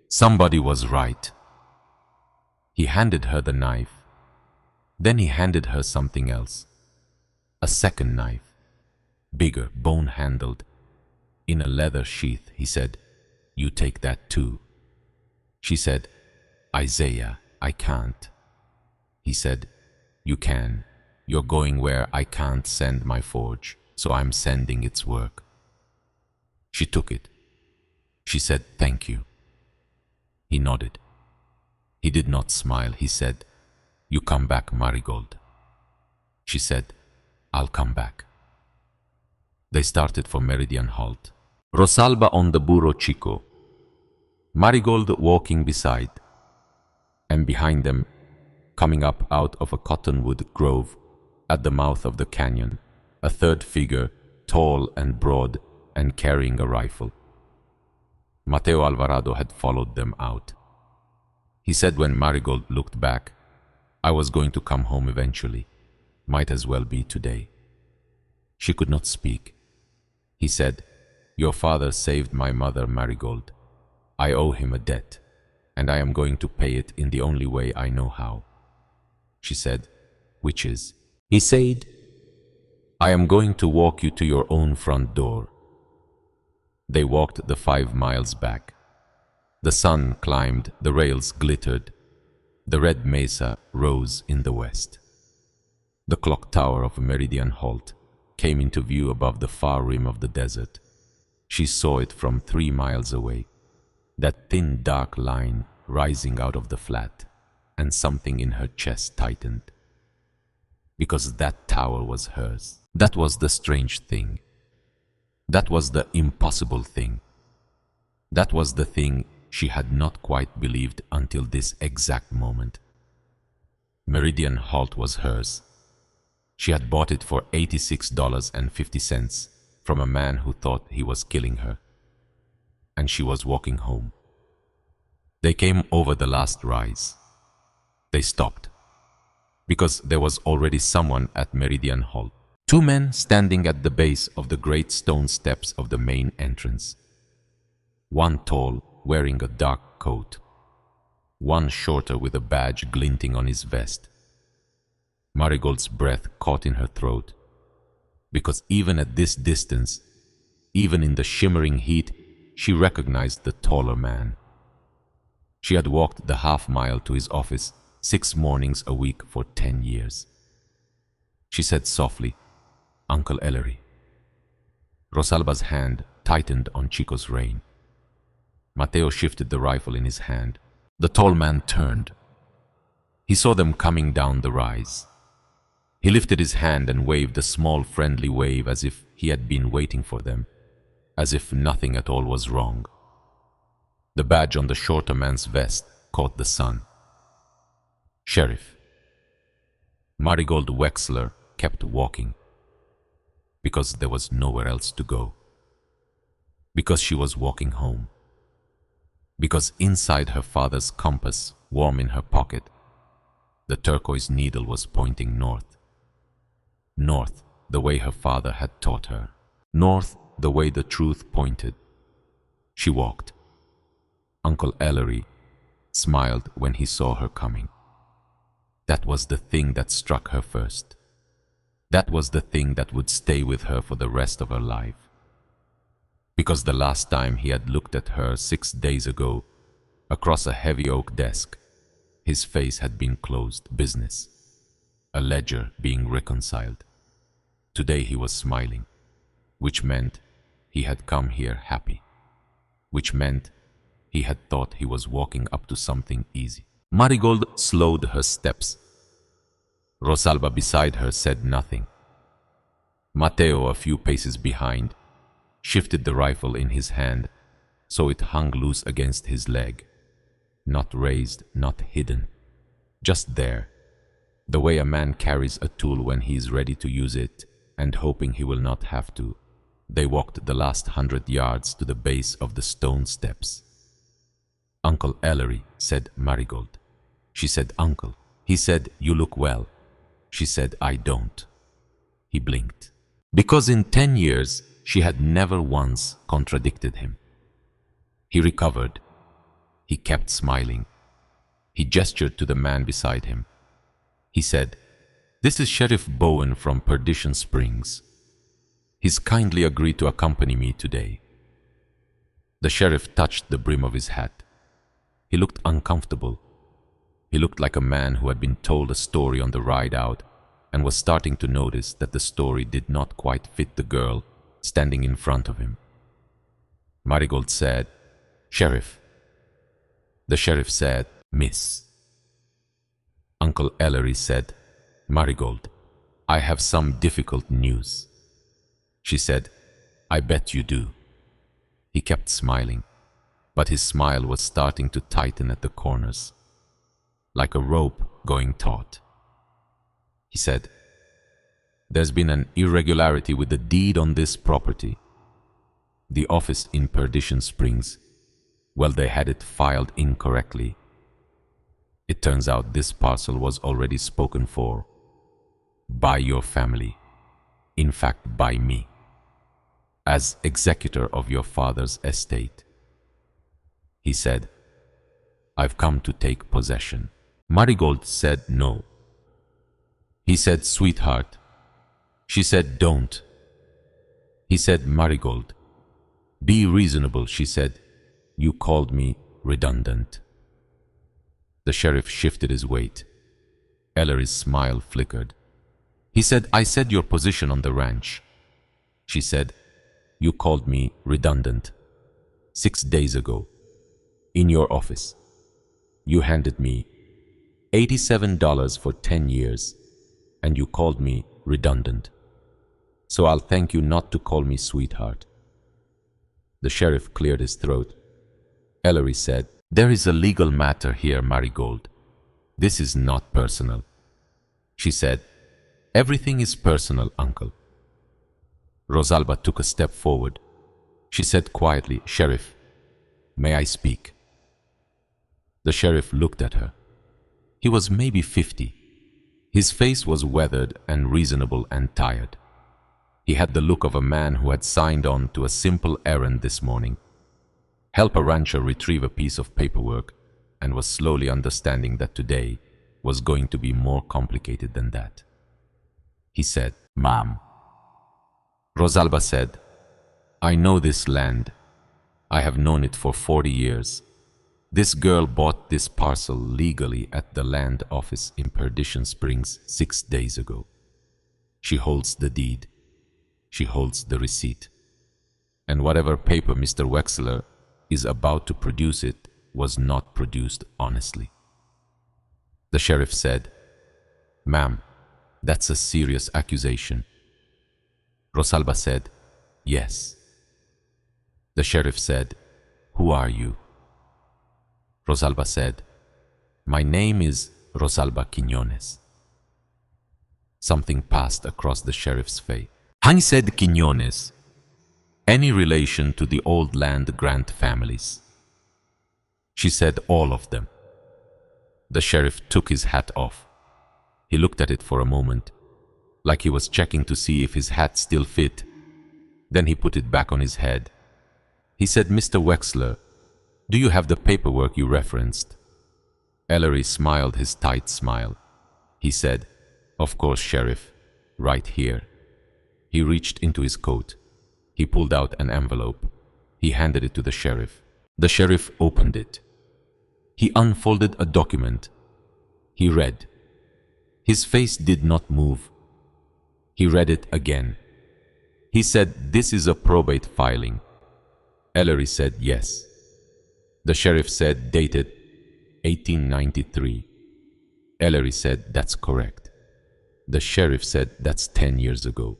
somebody was right. He handed her the knife. Then he handed her something else. A second knife, bigger, bone-handled, in a leather sheath. He said, you take that too. She said, Isaiah, I can't. He said, you can. You're going where I can't send my forge, so I'm sending its work. She took it. She said, thank you. He nodded. He did not smile. He said, you come back, Marigold. She said, I'll come back. They started for Meridian Halt. Rosalba on the burro chico. Marigold walking beside. And behind them, coming up out of a cottonwood grove at the mouth of the canyon, a third figure, tall and broad and carrying a rifle. Matteo Alvarado had followed them out. He said when Marigold looked back, I was going to come home eventually. Might as well be today. She could not speak. He said, your father saved my mother, Marigold. I owe him a debt, and I am going to pay it in the only way I know how. She said, which is? He said, I am going to walk you to your own front door. They walked the 5 miles back. The sun climbed, the rails glittered. The red mesa rose in the west. The clock tower of Meridian Halt came into view above the far rim of the desert. She saw it from 3 miles away, that thin dark line rising out of the flat, and something in her chest tightened. Because that tower was hers. That was the strange thing. That was the impossible thing. That was the thing she had not quite believed until this exact moment. Meridian Halt was hers. She had bought it for $86.50 from a man who thought he was killing her. And she was walking home. They came over the last rise. They stopped, because there was already someone at Meridian Halt. Two men standing at the base of the great stone steps of the main entrance. One tall, wearing a dark coat. One shorter with a badge glinting on his vest. Marigold's breath caught in her throat, because even at this distance, even in the shimmering heat, she recognized the taller man. She had walked the half-mile to his office 6 mornings a week for 10 years. She said softly, "Uncle Ellery." Rosalba's hand tightened on Chico's rein. Mateo shifted the rifle in his hand. The tall man turned. He saw them coming down the rise. He lifted his hand and waved a small friendly wave as if he had been waiting for them, as if nothing at all was wrong. The badge on the shorter man's vest caught the sun. Sheriff. Marigold Wexler kept walking, because there was nowhere else to go. Because she was walking home. Because inside her father's compass, warm in her pocket, the turquoise needle was pointing north. North, the way her father had taught her. North, the way the truth pointed. She walked. Uncle Ellery smiled when he saw her coming. That was the thing that struck her first. That was the thing that would stay with her for the rest of her life. Because the last time he had looked at her 6 days ago, across a heavy oak desk, his face had been closed business, a ledger being reconciled. Today he was smiling, which meant he had come here happy, which meant he had thought he was walking up to something easy. Marigold slowed her steps. Rosalba beside her said nothing. Mateo, a few paces behind, shifted the rifle in his hand so it hung loose against his leg. Not raised, not hidden. Just there, the way a man carries a tool when he is ready to use it and hoping he will not have to. They walked the last 100 yards to the base of the stone steps. "Uncle Ellery," said Marigold. She said, "Uncle." He said, "You look well." She said, "I don't." He blinked. Because in 10 years, she had never once contradicted him. He recovered. He kept smiling. He gestured to the man beside him. He said, "This is Sheriff Bowen from Perdition Springs. He's kindly agreed to accompany me today." The sheriff touched the brim of his hat. He looked uncomfortable. He looked like a man who had been told a story on the ride out and was starting to notice that the story did not quite fit the girl standing in front of him. Marigold said, "Sheriff." The sheriff said, "Miss." Uncle Ellery said, "Marigold, I have some difficult news." She said, "I bet you do." He kept smiling, but his smile was starting to tighten at the corners, like a rope going taut. He said, "There's been an irregularity with the deed on this property. The office in Perdition Springs, well, they had it filed incorrectly. It turns out this parcel was already spoken for by your family, in fact by me, as executor of your father's estate." He said, "I've come to take possession." Marigold said no. He said, "Sweetheart." She said, "Don't." He said, "Marigold, be reasonable." She said, "You called me redundant." The sheriff shifted his weight. Ellery's smile flickered. He said, "I said your position on the ranch." She said, "You called me redundant 6 days ago in your office. You handed me $87 for 10 years, and you called me redundant." So I'll thank you not to call me sweetheart. The sheriff cleared his throat. Ellery said, "There is a legal matter here, Marigold. This is not personal." She said, "Everything is personal, uncle." Rosalba took a step forward. She said quietly, "Sheriff, may I speak?" The sheriff looked at her. He was maybe 50. His face was weathered and reasonable and tired. He had the look of a man who had signed on to a simple errand this morning. Help a rancher retrieve a piece of paperwork, and was slowly understanding that today was going to be more complicated than that. He said, "Ma'am." Rosalba said, "I know this land. I have known it for 40 years. This girl bought this parcel legally at the land office in Perdition Springs 6 days ago. She holds the deed. She holds the receipt. And whatever paper Mr. Wexler is about to produce, it was not produced honestly." The sheriff said, "Ma'am, that's a serious accusation." Rosalba said, "Yes." The sheriff said, "Who are you?" Rosalba said, "My name is Rosalba Quiñones." Something passed across the sheriff's face. He said, "Quiñones, any relation to the old land grant families?" She said, "All of them." The sheriff took his hat off. He looked at it for a moment, like he was checking to see if his hat still fit. Then he put it back on his head. He said, "Mr. Wexler, do you have the paperwork you referenced?" Ellery smiled his tight smile. He said, "Of course, Sheriff, right here." He reached into his coat. He pulled out an envelope. He handed it to the sheriff. The sheriff opened it. He unfolded a document. He read. His face did not move. He read it again. He said, "This is a probate filing." Ellery said, "Yes." The sheriff said, "Dated 1893. Ellery said, "That's correct." The sheriff said, "That's 10 years ago."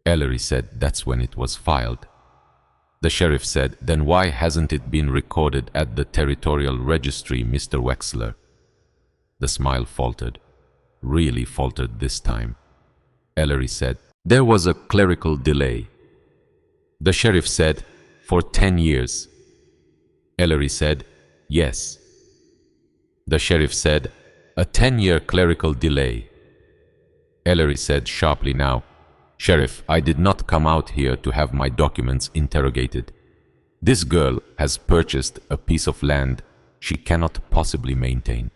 Ellery said, "That's when it was filed." The sheriff said, "Then why hasn't it been recorded at the territorial registry, Mr. Wexler?" The smile faltered, really faltered this time. Ellery said, "There was a clerical delay." The sheriff said, "For 10 years. Ellery said, "Yes." The sheriff said, "A 10-year clerical delay." Ellery said sharply, "Now, Sheriff, I did not come out here to have my documents interrogated. This girl has purchased a piece of land she cannot possibly maintain.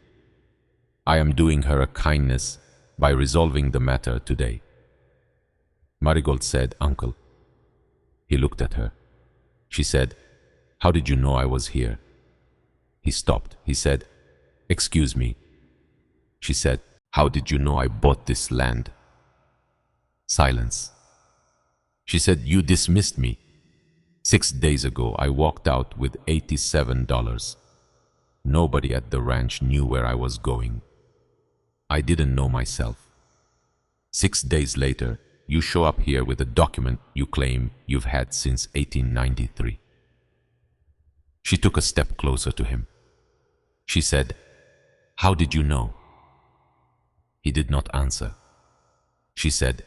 I am doing her a kindness by resolving the matter today." Marigold said, "Uncle." He looked at her. She said, "How did you know I was here?" He stopped. He said, "Excuse me." She said, "How did you know I bought this land?" Silence. She said, "You dismissed me. 6 days ago I walked out with $87. Nobody at the ranch knew where I was going. I didn't know myself. 6 days later, you show up here with a document you claim you've had since 1893. She took a step closer to him. She said, "How did you know?" He did not answer. She said,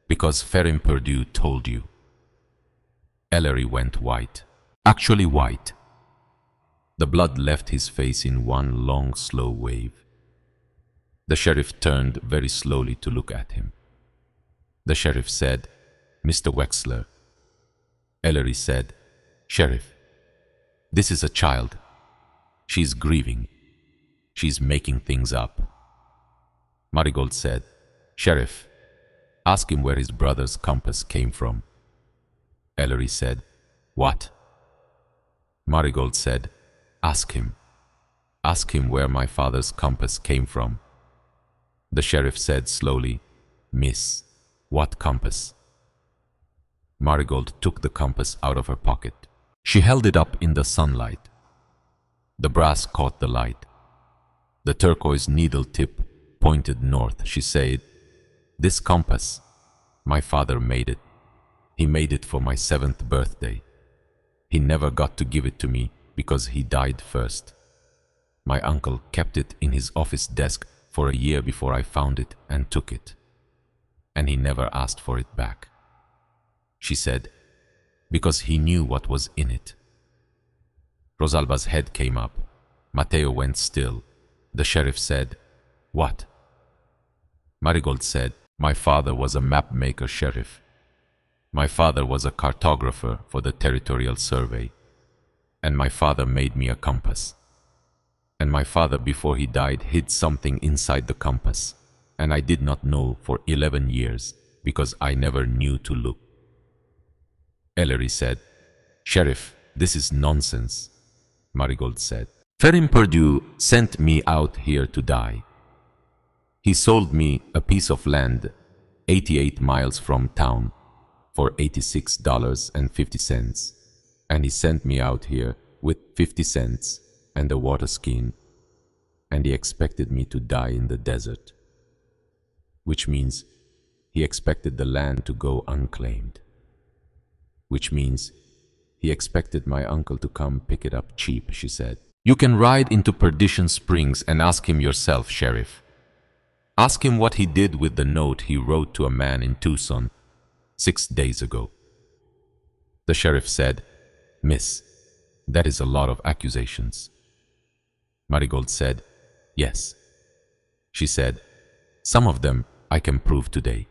"Because Ferrin Perdue told you." Ellery went white, actually white. The blood left his face in one long, slow wave. The sheriff turned very slowly to look at him. The sheriff said, "Mr. Wexler." Ellery said, "Sheriff, this is a child. She's grieving. She's making things up." Marigold said, "Sheriff, ask him where his brother's compass came from." Ellery said, "What?" Marigold said, "Ask him. Ask him where my father's compass came from." The sheriff said slowly, "Miss, what compass?" Marigold took the compass out of her pocket. She held it up in the sunlight. The brass caught the light. The turquoise needle tip pointed north. She said, "This compass, My father made it. He made it for my 7th birthday. He never got to give it to me because he died first. My uncle kept it in his office desk for a year before I found it and took it. And he never asked for it back. She said, because he knew what was in it. Rosalba's head came up. Matteo went still. The sheriff said, "What?" Marigold said, "My father was a map maker, sheriff. My father was a cartographer for the territorial survey. And my father made me a compass. And my father, before he died, hid something inside the compass. And I did not know for 11 years because I never knew to look." Ellery said, "Sheriff, this is nonsense." Marigold said, "Ferim Perdue sent me out here to die. He sold me a piece of land 88 miles from town for $86.50, and he sent me out here with 50 cents and a water skin, and he expected me to die in the desert, which means he expected the land to go unclaimed, which means he expected my uncle to come pick it up cheap," she said. "You can ride into Perdition Springs and ask him yourself, Sheriff. Ask him what he did with the note he wrote to a man in Tucson 6 days ago." The sheriff said, "Miss, that is a lot of accusations." Marigold said, "Yes." She said, "Some of them I can prove today.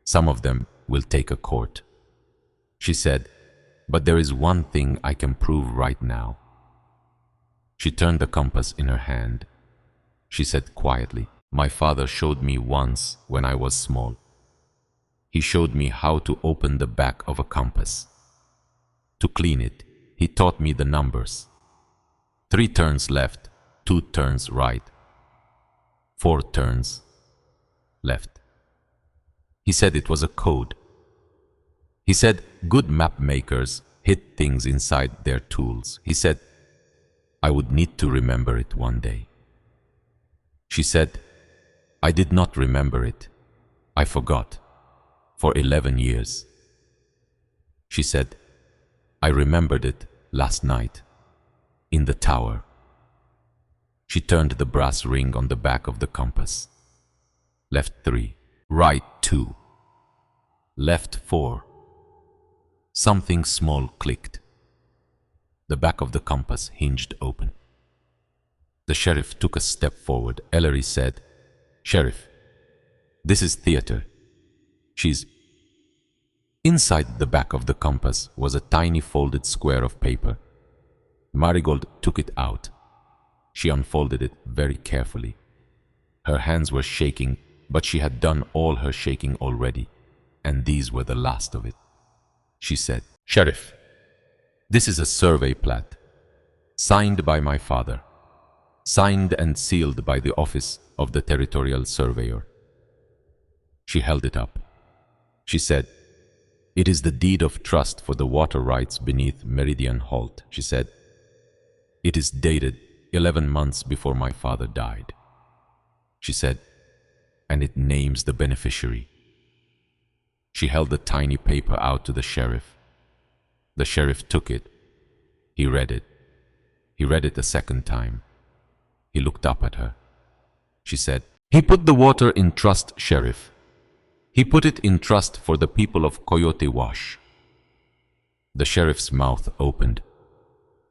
Some of them will take a court." She said, "But there is one thing I can prove right now." She turned the compass in her hand. She said quietly, "My father showed me once when I was small. He showed me how to open the back of a compass. To clean it, he taught me the numbers. 3 turns left, 2 turns right, 4 turns left. He said it was a code. He said good map makers hid things inside their tools. He said I would need to remember it one day." She said, "I did not remember it. I forgot. For 11 years. She said, "I remembered it last night. In the tower." She turned the brass ring on the back of the compass. Left 3, right 2, left 4. Something small clicked. The back of the compass hinged open. The sheriff took a step forward. Ellery said, "Sheriff, this is theater. She's..." Inside the back of the compass was a tiny folded square of paper. Marigold took it out. She unfolded it very carefully. Her hands were shaking, but she had done all her shaking already, and these were the last of it. She said, "Sheriff, this is a survey plat, signed by my father, signed and sealed by the office of the territorial surveyor." She held it up. She said, "It is the deed of trust for the water rights beneath Meridian Halt," she said. "It is dated 11 months before my father died," she said, "and it names the beneficiary." She held the tiny paper out to the sheriff. The sheriff took it. He read it. He read it a second time. He looked up at her. She said, "He put the water in trust, Sheriff. He put it in trust for the people of Coyote Wash." The sheriff's mouth opened.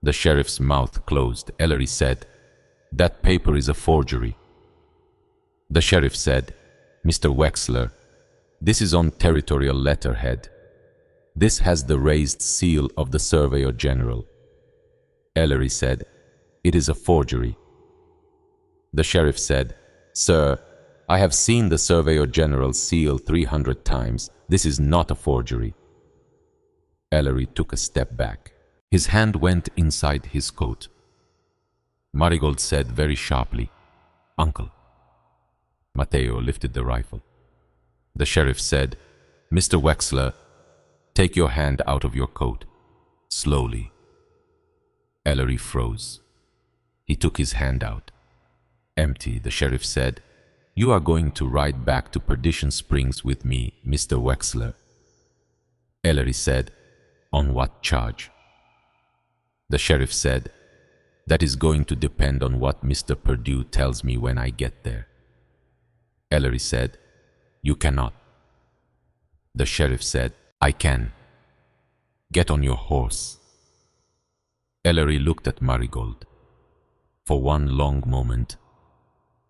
The sheriff's mouth closed. Ellery said, "That paper is a forgery." The sheriff said, "Mr. Wexler, this is on territorial letterhead. This has the raised seal of the Surveyor General." Ellery said, "It is a forgery." The sheriff said, "Sir, I have seen the Surveyor General's seal 300 times. This is not a forgery." Ellery took a step back. His hand went inside his coat. Marigold said very sharply, "Uncle." Matteo lifted the rifle. The sheriff said, "Mr. Wexler, take your hand out of your coat, slowly." Ellery froze. He took his hand out. "Empty," the sheriff said. You are going to ride back to Perdition Springs with me, Mr. Wexler. Ellery said, on what charge? The sheriff said, that is going to depend on what Mr. Perdue tells me when I get there. Ellery said, you cannot. The sheriff said, I can. Get on your horse. Ellery looked at Marigold. For one long moment,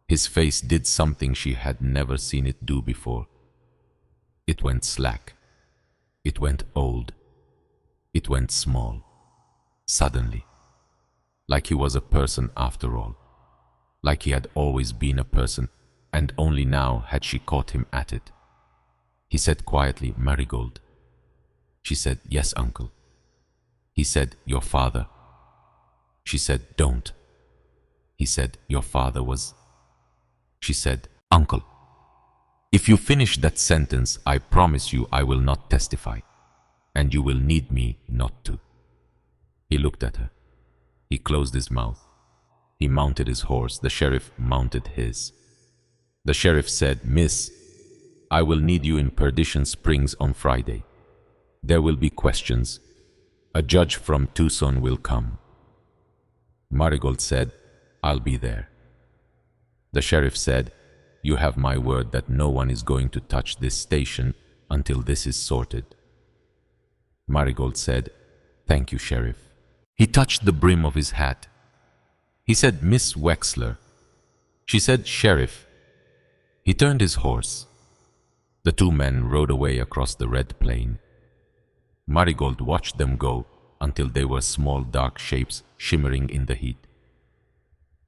his face did something she had never seen it do before. It went slack. It went old. It went small. Suddenly. Like he was a person after all. Like he had always been a person, and only now had she caught him at it. He said quietly, Marigold. She said, yes, uncle. He said, your father. She said, don't. He said, your father was... She said, uncle. If you finish that sentence, I promise you I will not testify, and you will need me not to. He looked at her. He closed his mouth. He mounted his horse. The sheriff mounted his. The sheriff said, Miss, I will need you in Perdition Springs on Friday. There will be questions. A judge from Tucson will come. Marigold said, I'll be there. The sheriff said, you have my word that no one is going to touch this station until this is sorted. Marigold said, thank you, Sheriff. He touched the brim of his hat. He said, Miss Wexler. She said, Sheriff. He turned his horse. The two men rode away across the red plain. Marigold watched them go until they were small dark shapes shimmering in the heat.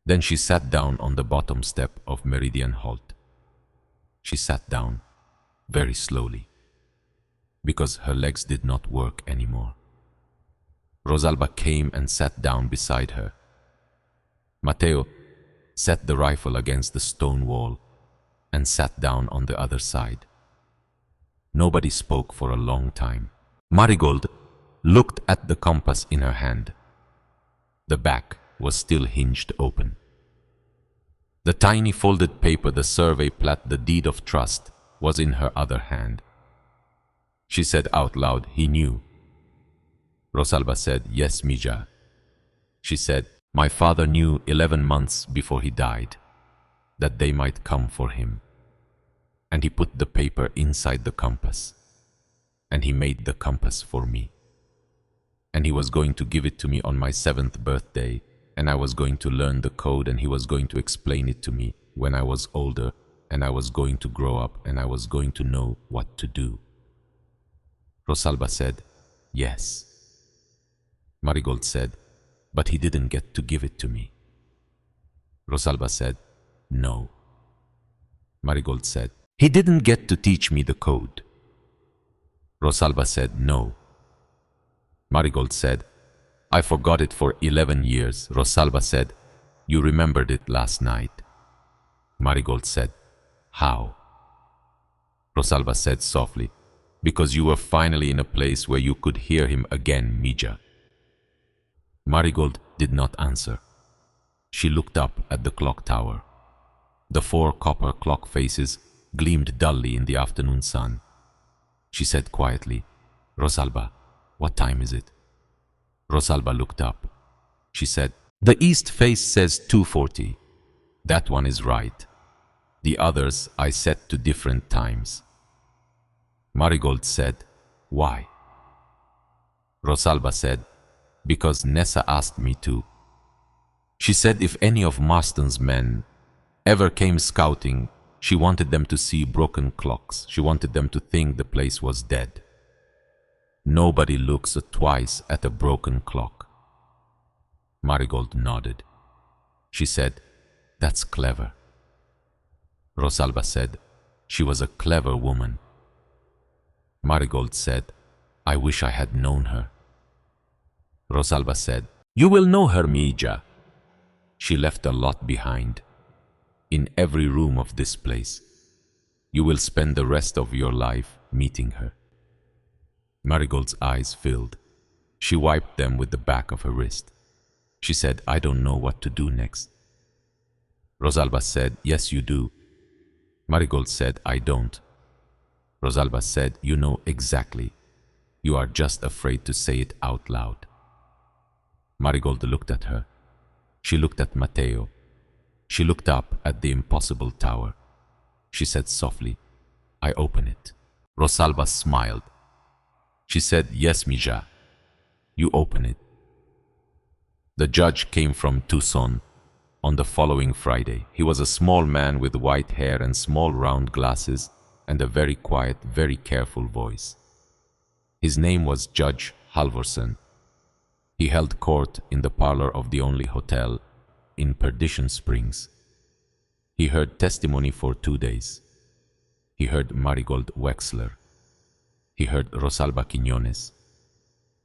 Then she sat down on the bottom step of Meridian Halt. She sat down very slowly because her legs did not work anymore. Rosalba came and sat down beside her. Mateo set the rifle against the stone wall and sat down on the other side. Nobody spoke for a long time. Marigold looked at the compass in her hand. The back was still hinged open. The tiny folded paper, the survey plat, the deed of trust, was in her other hand. She said out loud, he knew. Rosalba said, yes, Mija. She said, my father knew 11 months before he died that they might come for him. And he put the paper inside the compass. And he made the compass for me. And he was going to give it to me on my 7th birthday, and I was going to learn the code, and he was going to explain it to me when I was older, and I was going to grow up, and I was going to know what to do. Rosalba said, yes. Marigold said, but he didn't get to give it to me. Rosalba said, no. Marigold said, he didn't get to teach me the code. Rosalba said, no. Marigold said, I forgot it for 11 years. Rosalba said, you remembered it last night. Marigold said, how? Rosalba said softly, because you were finally in a place where you could hear him again, Mija. Marigold did not answer. She looked up at the clock tower. The 4 copper clock faces gleamed dully in the afternoon sun. She said quietly, Rosalba, what time is it? Rosalba looked up. She said, the east face says 2:40. That one is right. The others I set to different times. Marigold said, why? Rosalba said, because Nessa asked me to. She said if any of Marston's men ever came scouting, she wanted them to see broken clocks. She wanted them to think the place was dead. Nobody looks twice at a broken clock. Marigold nodded. She said, that's clever. Rosalba said, she was a clever woman. Marigold said, I wish I had known her. Rosalba said, you will know her, Mija. She left a lot behind. In every room of this place. You will spend the rest of your life meeting her. Marigold's eyes filled. She wiped them with the back of her wrist. She said, I don't know what to do next. Rosalba said, yes, you do. Marigold said, I don't. Rosalba said, you know exactly. You are just afraid to say it out loud. Marigold looked at her. She looked at Matteo. She looked up at the impossible tower. She said softly, I open it. Rosalba smiled. She said, yes, Mija, you open it. The judge came from Tucson on the following Friday. He was a small man with white hair and small round glasses and a very quiet, very careful voice. His name was Judge Halvorsen. He held court in the parlor of the only hotel in Perdition Springs. He heard testimony for 2 days. He heard Marigold Wexler. He heard Rosalba Quiñones.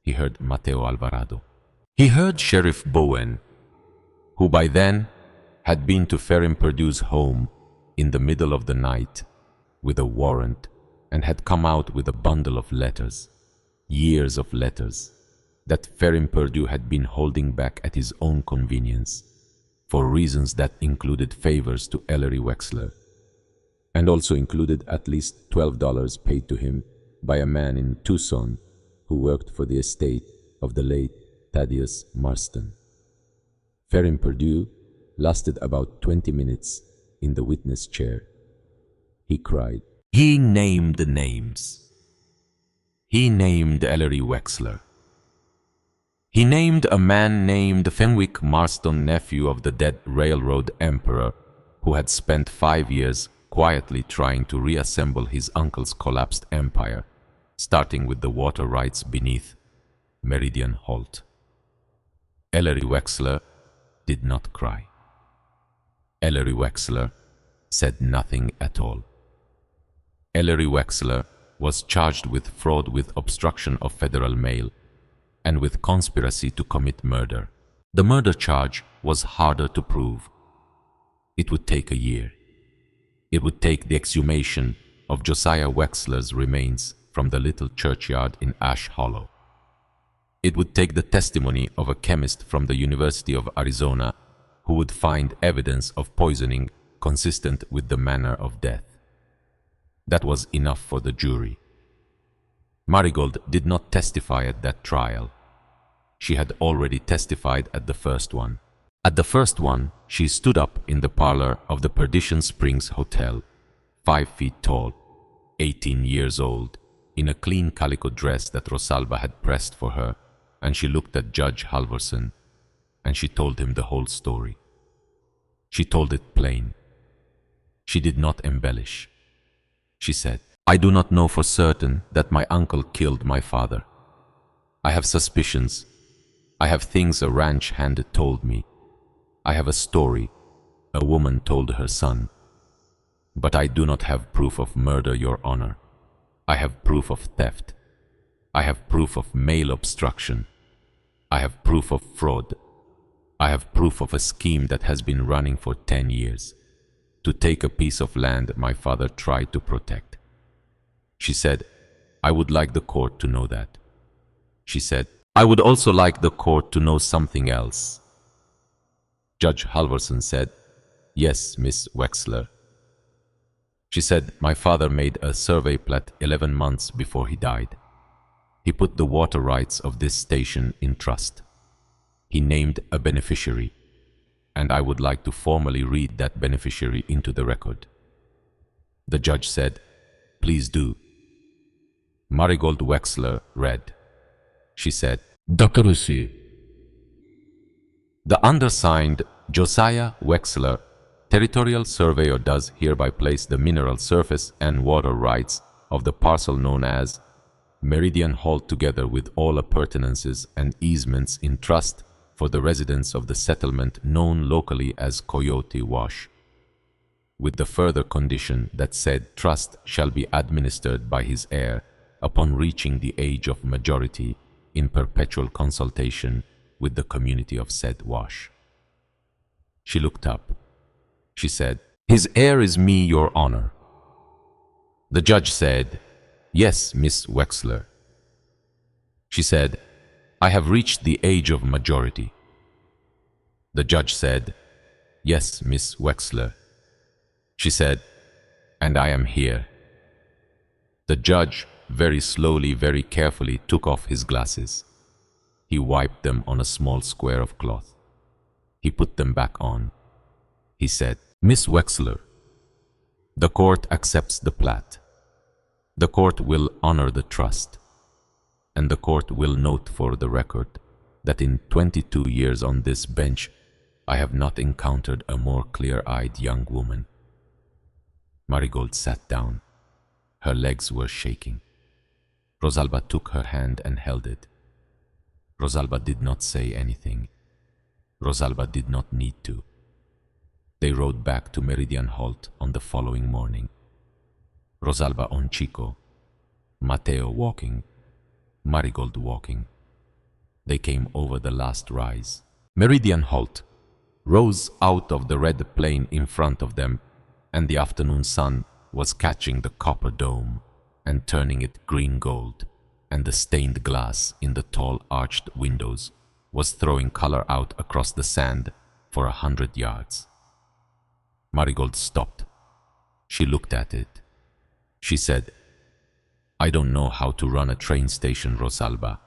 He heard Mateo Alvarado. He heard Sheriff Bowen, who by then had been to Ferrin Perdue's home in the middle of the night with a warrant and had come out with a bundle of letters, years of letters, that Ferrin Perdue had been holding back at his own convenience for reasons that included favors to Ellery Wexler and also included at least $12 paid to him by a man in Tucson who worked for the estate of the late Thaddeus Marston. Ferrin Perdue lasted about 20 minutes in the witness chair. He cried. He named the names. He named Ellery Wexler. He named a man named Fenwick Marston, nephew of the dead railroad emperor, who had spent 5 years quietly trying to reassemble his uncle's collapsed empire, starting with the water rights beneath Meridian Holt. Ellery Wexler did not cry. Ellery Wexler said nothing at all. Ellery Wexler was charged with fraud with obstruction of federal mail and with conspiracy to commit murder. The murder charge was harder to prove. It would take a year. It would take the exhumation of Josiah Wexler's remains from the little churchyard in Ash Hollow. It would take the testimony of a chemist from the University of Arizona who would find evidence of poisoning consistent with the manner of death. That was enough for the jury. Marigold did not testify at that trial. She had already testified at the first one. At the first one, she stood up in the parlor of the Perdition Springs Hotel, 5 feet tall, 18 years old, in a clean calico dress that Rosalba had pressed for her, and she looked at Judge Halvorsen, and she told him the whole story. She told it plain. She did not embellish. She said, I do not know for certain that my uncle killed my father. I have suspicions. I have things a ranch hand told me. I have a story a woman told her son. But I do not have proof of murder, Your Honor. I have proof of theft. I have proof of mail obstruction. I have proof of fraud. I have proof of a scheme that has been running for 10 years to take a piece of land my father tried to protect. She said, I would like the court to know that. She said, I would also like the court to know something else. Judge Halvorsen said, yes, Miss Wexler. She said, my father made a survey plat 11 months before he died. He put the water rights of this station in trust. He named a beneficiary, and I would like to formally read that beneficiary into the record. The judge said, please do. Marigold Wexler read. She said, Dr. Lucy. The undersigned Josiah Wexler, territorial surveyor, does hereby place the mineral surface and water rights of the parcel known as Meridian Holt together with all appurtenances and easements in trust for the residents of the settlement known locally as Coyote Wash, with the further condition that said trust shall be administered by his heir upon reaching the age of majority in perpetual consultation with the community of said wash. She looked up. She said, his heir is me, Your Honor. The judge said, yes, Miss Wexler. She said, I have reached the age of majority. The judge said, yes, Miss Wexler. She said, and I am here." The judge very slowly, very carefully took off his glasses. He wiped them on a small square of cloth. He put them back on. He said, "Miss Wexler, the court accepts the plat. The court will honor the trust. And the court will note for the record that in 22 years on this bench, I have not encountered a more clear-eyed young woman." Marigold sat down. Her legs were shaking. Rosalba took her hand and held it. Rosalba did not say anything. Rosalba did not need to. They rode back to Meridian Halt on the following morning. Rosalba on Chico, Mateo walking, Marigold walking. They came over the last rise. Meridian Halt rose out of the red plain in front of them, and the afternoon sun was catching the copper dome and turning it green gold, and the stained glass in the tall arched windows was throwing color out across the sand for 100 yards. Marigold stopped. She looked at it. She said, "I don't know how to run a train station, Rosalba."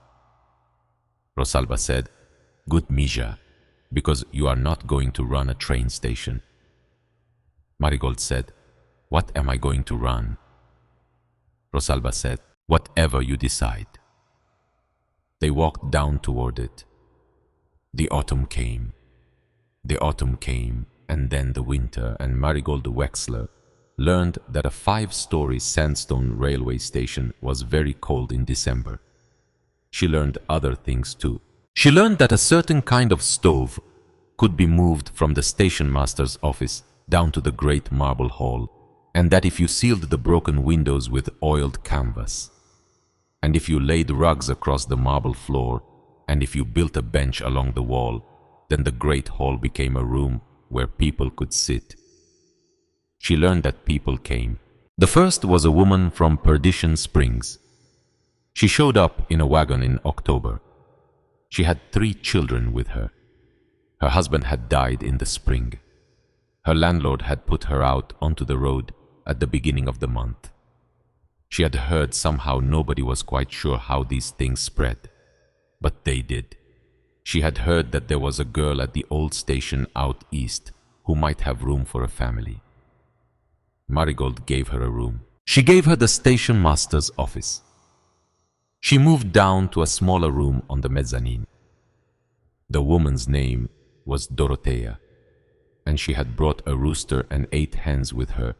Rosalba said, "Good Mija, because you are not going to run a train station." Marigold said, "What am I going to run?" Rosalba said, "Whatever you decide." They walked down toward it. The autumn came. The autumn came, and then the winter, and Marigold Wexler learned that a 5-story sandstone railway station was very cold in December. She learned other things too. She learned that a certain kind of stove could be moved from the station master's office down to the great marble hall, and that if you sealed the broken windows with oiled canvas, and if you laid rugs across the marble floor, and if you built a bench along the wall, then the great hall became a room where people could sit. She learned that people came. The first was a woman from Perdition Springs. She showed up in a wagon in October. She had 3 children with her. Her husband had died in the spring. Her landlord had put her out onto the road at the beginning of the month. She had heard somehow nobody was quite sure how these things spread, but they did. She had heard that there was a girl at the old station out east who might have room for a family. Marigold gave her a room. She gave her the station master's office. She moved down to a smaller room on the mezzanine. The woman's name was Dorothea, and she had brought a rooster and 8 hens with her,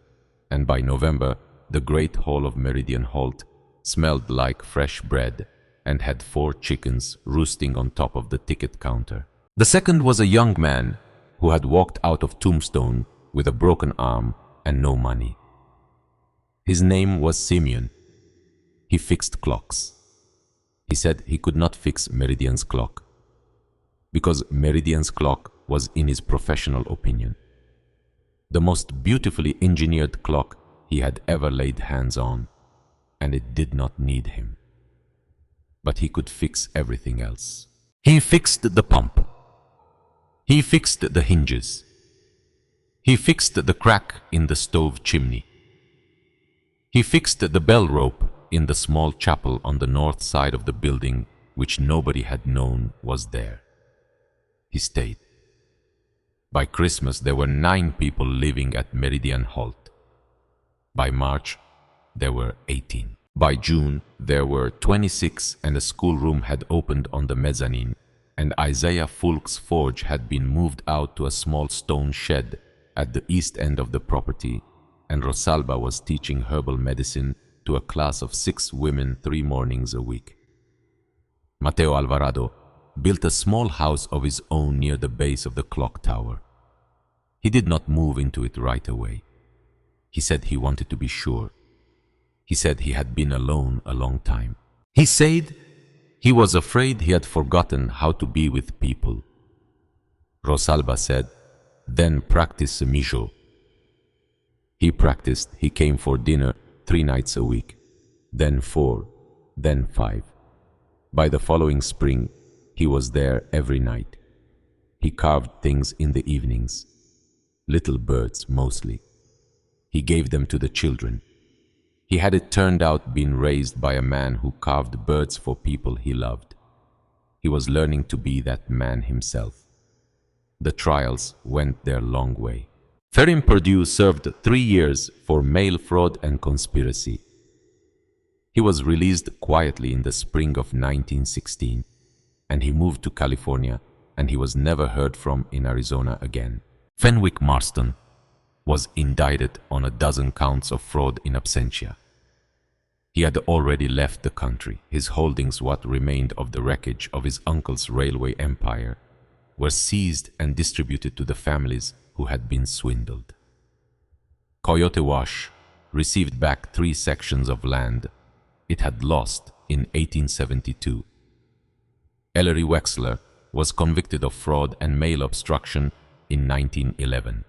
and by November the great hall of Meridian Halt smelled like fresh bread and had 4 chickens roosting on top of the ticket counter. The second was a young man who had walked out of Tombstone with a broken arm and no money. His name was Simeon. He fixed clocks. He said he could not fix Meridian's clock, because Meridian's clock was, in his professional opinion, the most beautifully engineered clock he had ever laid hands on, and it did not need him. But he could fix everything else. He fixed the pump. He fixed the hinges. He fixed the crack in the stove chimney. He fixed the bell rope in the small chapel on the north side of the building, which nobody had known was there. He stayed. By Christmas, there were 9 people living at Meridian Halt. By March, there were 18. By June, there were 26, and a schoolroom had opened on the mezzanine, and Isaiah Fulk's forge had been moved out to a small stone shed at the east end of the property, and Rosalba was teaching herbal medicine to a class of 6 women 3 mornings a week. Mateo Alvarado built a small house of his own near the base of the clock tower. He did not move into it right away. He said he wanted to be sure. He said he had been alone a long time. He said he was afraid he had forgotten how to be with people. Rosalba said, "Then practice mijo." He practiced. He came for dinner 3 nights a week, then 4, then 5. By the following spring, he was there every night. He carved things in the evenings, little birds mostly. He gave them to the children. He had it turned out being raised by a man who carved birds for people he loved. He was learning to be that man himself. The trials went their long way. Ferim Perdue served 3 years for mail fraud and conspiracy. He was released quietly in the spring of 1916, and he moved to California, and he was never heard from in Arizona again. Fenwick Marston was indicted on a dozen counts of fraud in absentia. He had already left the country. His holdings, what remained of the wreckage of his uncle's railway empire, were seized and distributed to the families who had been swindled. Coyote Wash received back 3 sections of land it had lost in 1872. Ellery Wexler was convicted of fraud and mail obstruction in 1911.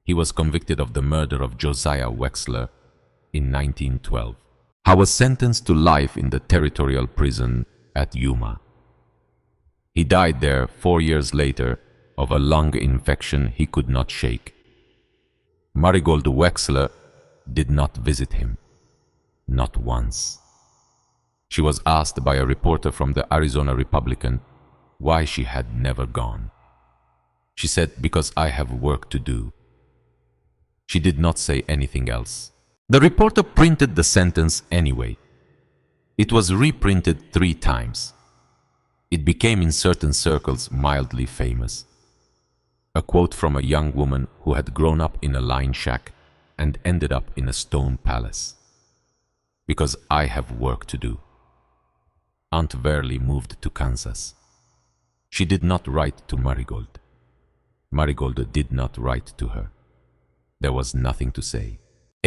He was convicted of the murder of Josiah Wexler in 1912. He was sentenced to life in the territorial prison at Yuma. He died there 4 years later of a lung infection he could not shake. Marigold Wexler did not visit him, not once. She was asked by a reporter from the Arizona Republican why she had never gone. She said, "Because I have work to do." She did not say anything else. The reporter printed the sentence anyway. It was reprinted 3 times. It became in certain circles mildly famous. A quote from a young woman who had grown up in a line shack and ended up in a stone palace. "Because I have work to do." Aunt Verley moved to Kansas. She did not write to Marigold. Marigold did not write to her. There was nothing to say.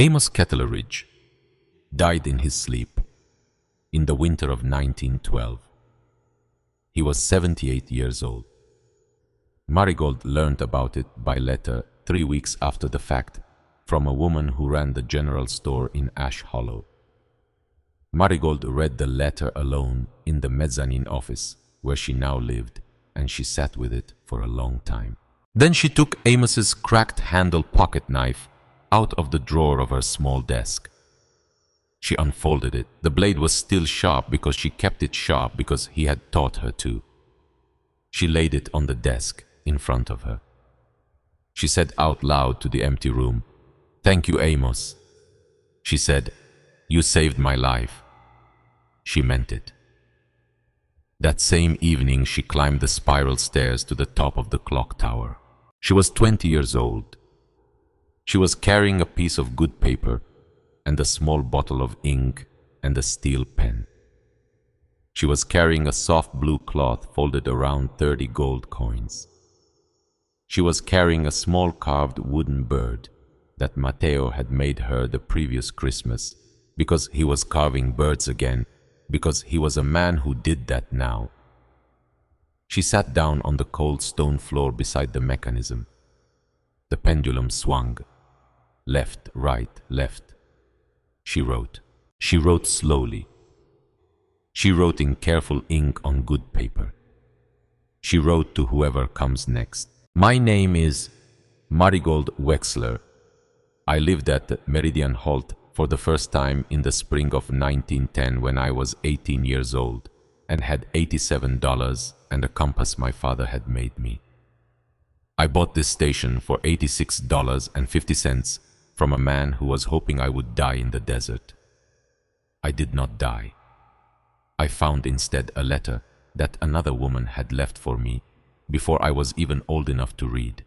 Amos Kettleridge died in his sleep in the winter of 1912. He was 78 years old. Marigold learned about it by letter 3 weeks after the fact from a woman who ran the general store in Ash Hollow. Marigold read the letter alone in the mezzanine office where she now lived, and she sat with it for a long time. Then she took Amos's cracked-handled pocket knife out of the drawer of her small desk. She unfolded it. The blade was still sharp because she kept it sharp because he had taught her to. She laid it on the desk in front of her. She said out loud to the empty room, "Thank you, Amos." She said, "You saved my life." She meant it. That same evening, she climbed the spiral stairs to the top of the clock tower. She was 20 years old. She was carrying a piece of good paper and a small bottle of ink and a steel pen. She was carrying a soft blue cloth folded around 30 gold coins. She was carrying a small carved wooden bird that Mateo had made her the previous Christmas, because he was carving birds again, because he was a man who did that now. She sat down on the cold stone floor beside the mechanism. The pendulum swung. Left, right, left. She wrote. She wrote slowly. She wrote in careful ink on good paper. She wrote to whoever comes next. "My name is Marigold Wexler. I lived at Meridian Holt for the first time in the spring of 1910 when I was 18 years old and had $87 and a compass my father had made me. I bought this station for $86.50 from a man who was hoping I would die in the desert. I did not die. I found instead a letter that another woman had left for me before I was even old enough to read.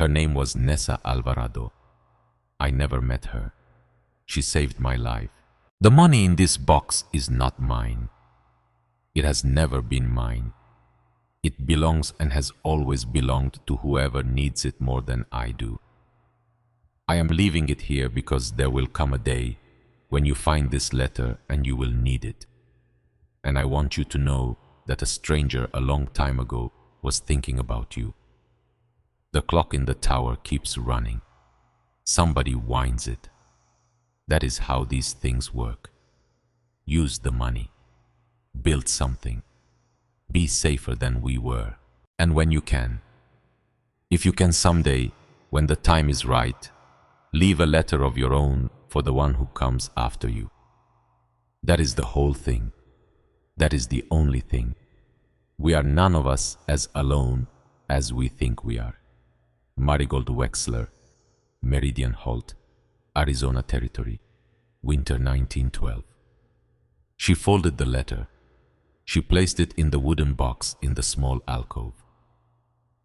Her name was Nessa Alvarado. I never met her. She saved my life. The money in this box is not mine. It has never been mine. It belongs and has always belonged to whoever needs it more than I do. I am leaving it here because there will come a day when you find this letter and you will need it. And I want you to know that a stranger a long time ago was thinking about you. The clock in the tower keeps running. Somebody winds it. That is how these things work. Use the money. Build something. Be safer than we were. And when you can, if you can someday, when the time is right, Leave a letter of your own for the one who comes after you. That is the whole thing. That is the only thing. We are none of us as alone as we think we are. Marigold Wexler, Meridian Holt, Arizona Territory, winter 1912. She folded the letter. She placed it in the wooden box in the small alcove.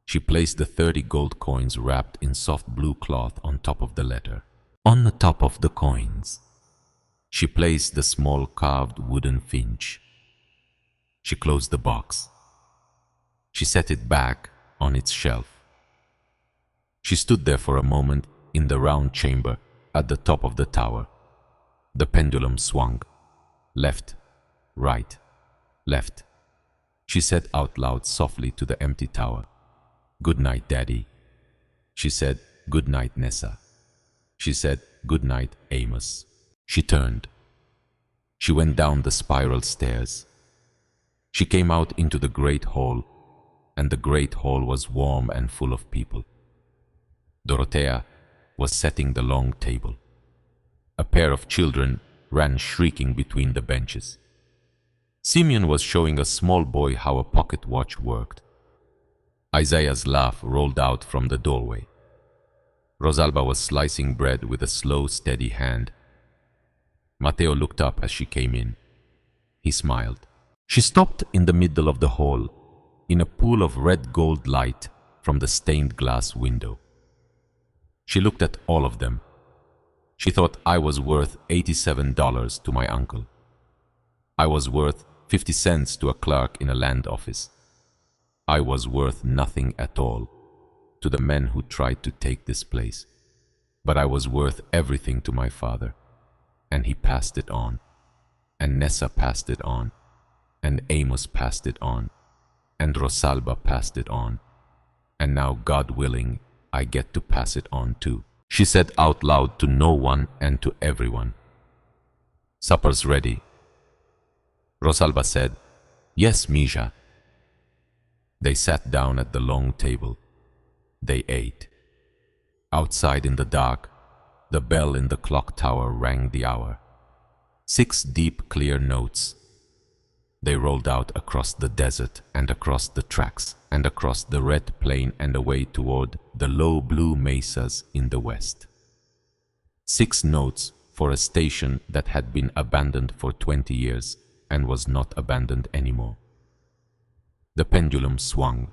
She placed the 30 gold coins wrapped in soft blue cloth on top of the letter. On the top of the coins, she placed the small carved wooden finch. She closed the box. She set it back on its shelf. She stood there for a moment in the round chamber at the top of the tower. The pendulum swung. Left, right, left. She said out loud softly to the empty tower, "Good night, Daddy." She said, "Good night, Nessa." She said, "Good night, Amos." She turned. She went down the spiral stairs. She came out into the great hall, and the great hall was warm and full of people. Dorothea was setting the long table. A pair of children ran shrieking between the benches. Simeon was showing a small boy how a pocket watch worked. Isaiah's laugh rolled out from the doorway. Rosalba was slicing bread with a slow, steady hand. Matteo looked up as she came in. He smiled. She stopped in the middle of the hall, in a pool of red gold light from the stained glass window. She looked at all of them. She thought I was worth $87 to my uncle. I was worth 50 cents to a clerk in a land office. I was worth nothing at all to the men who tried to take this place. But I was worth everything to my father, and he passed it on, and Nessa passed it on, and Amos passed it on, and Rosalba passed it on, and now, God willing, I get to pass it on too. She said out loud to no one and to everyone, "Supper's ready." Rosalba said, "Yes, Misha." They sat down at the long table. They ate. Outside in the dark, the bell in the clock tower rang the hour. 6 deep, clear notes. They rolled out across the desert and across the tracks and across the red plain and away toward the low blue mesas in the west. 6 notes for a station that had been abandoned for 20 years and was not abandoned anymore. The pendulum swung.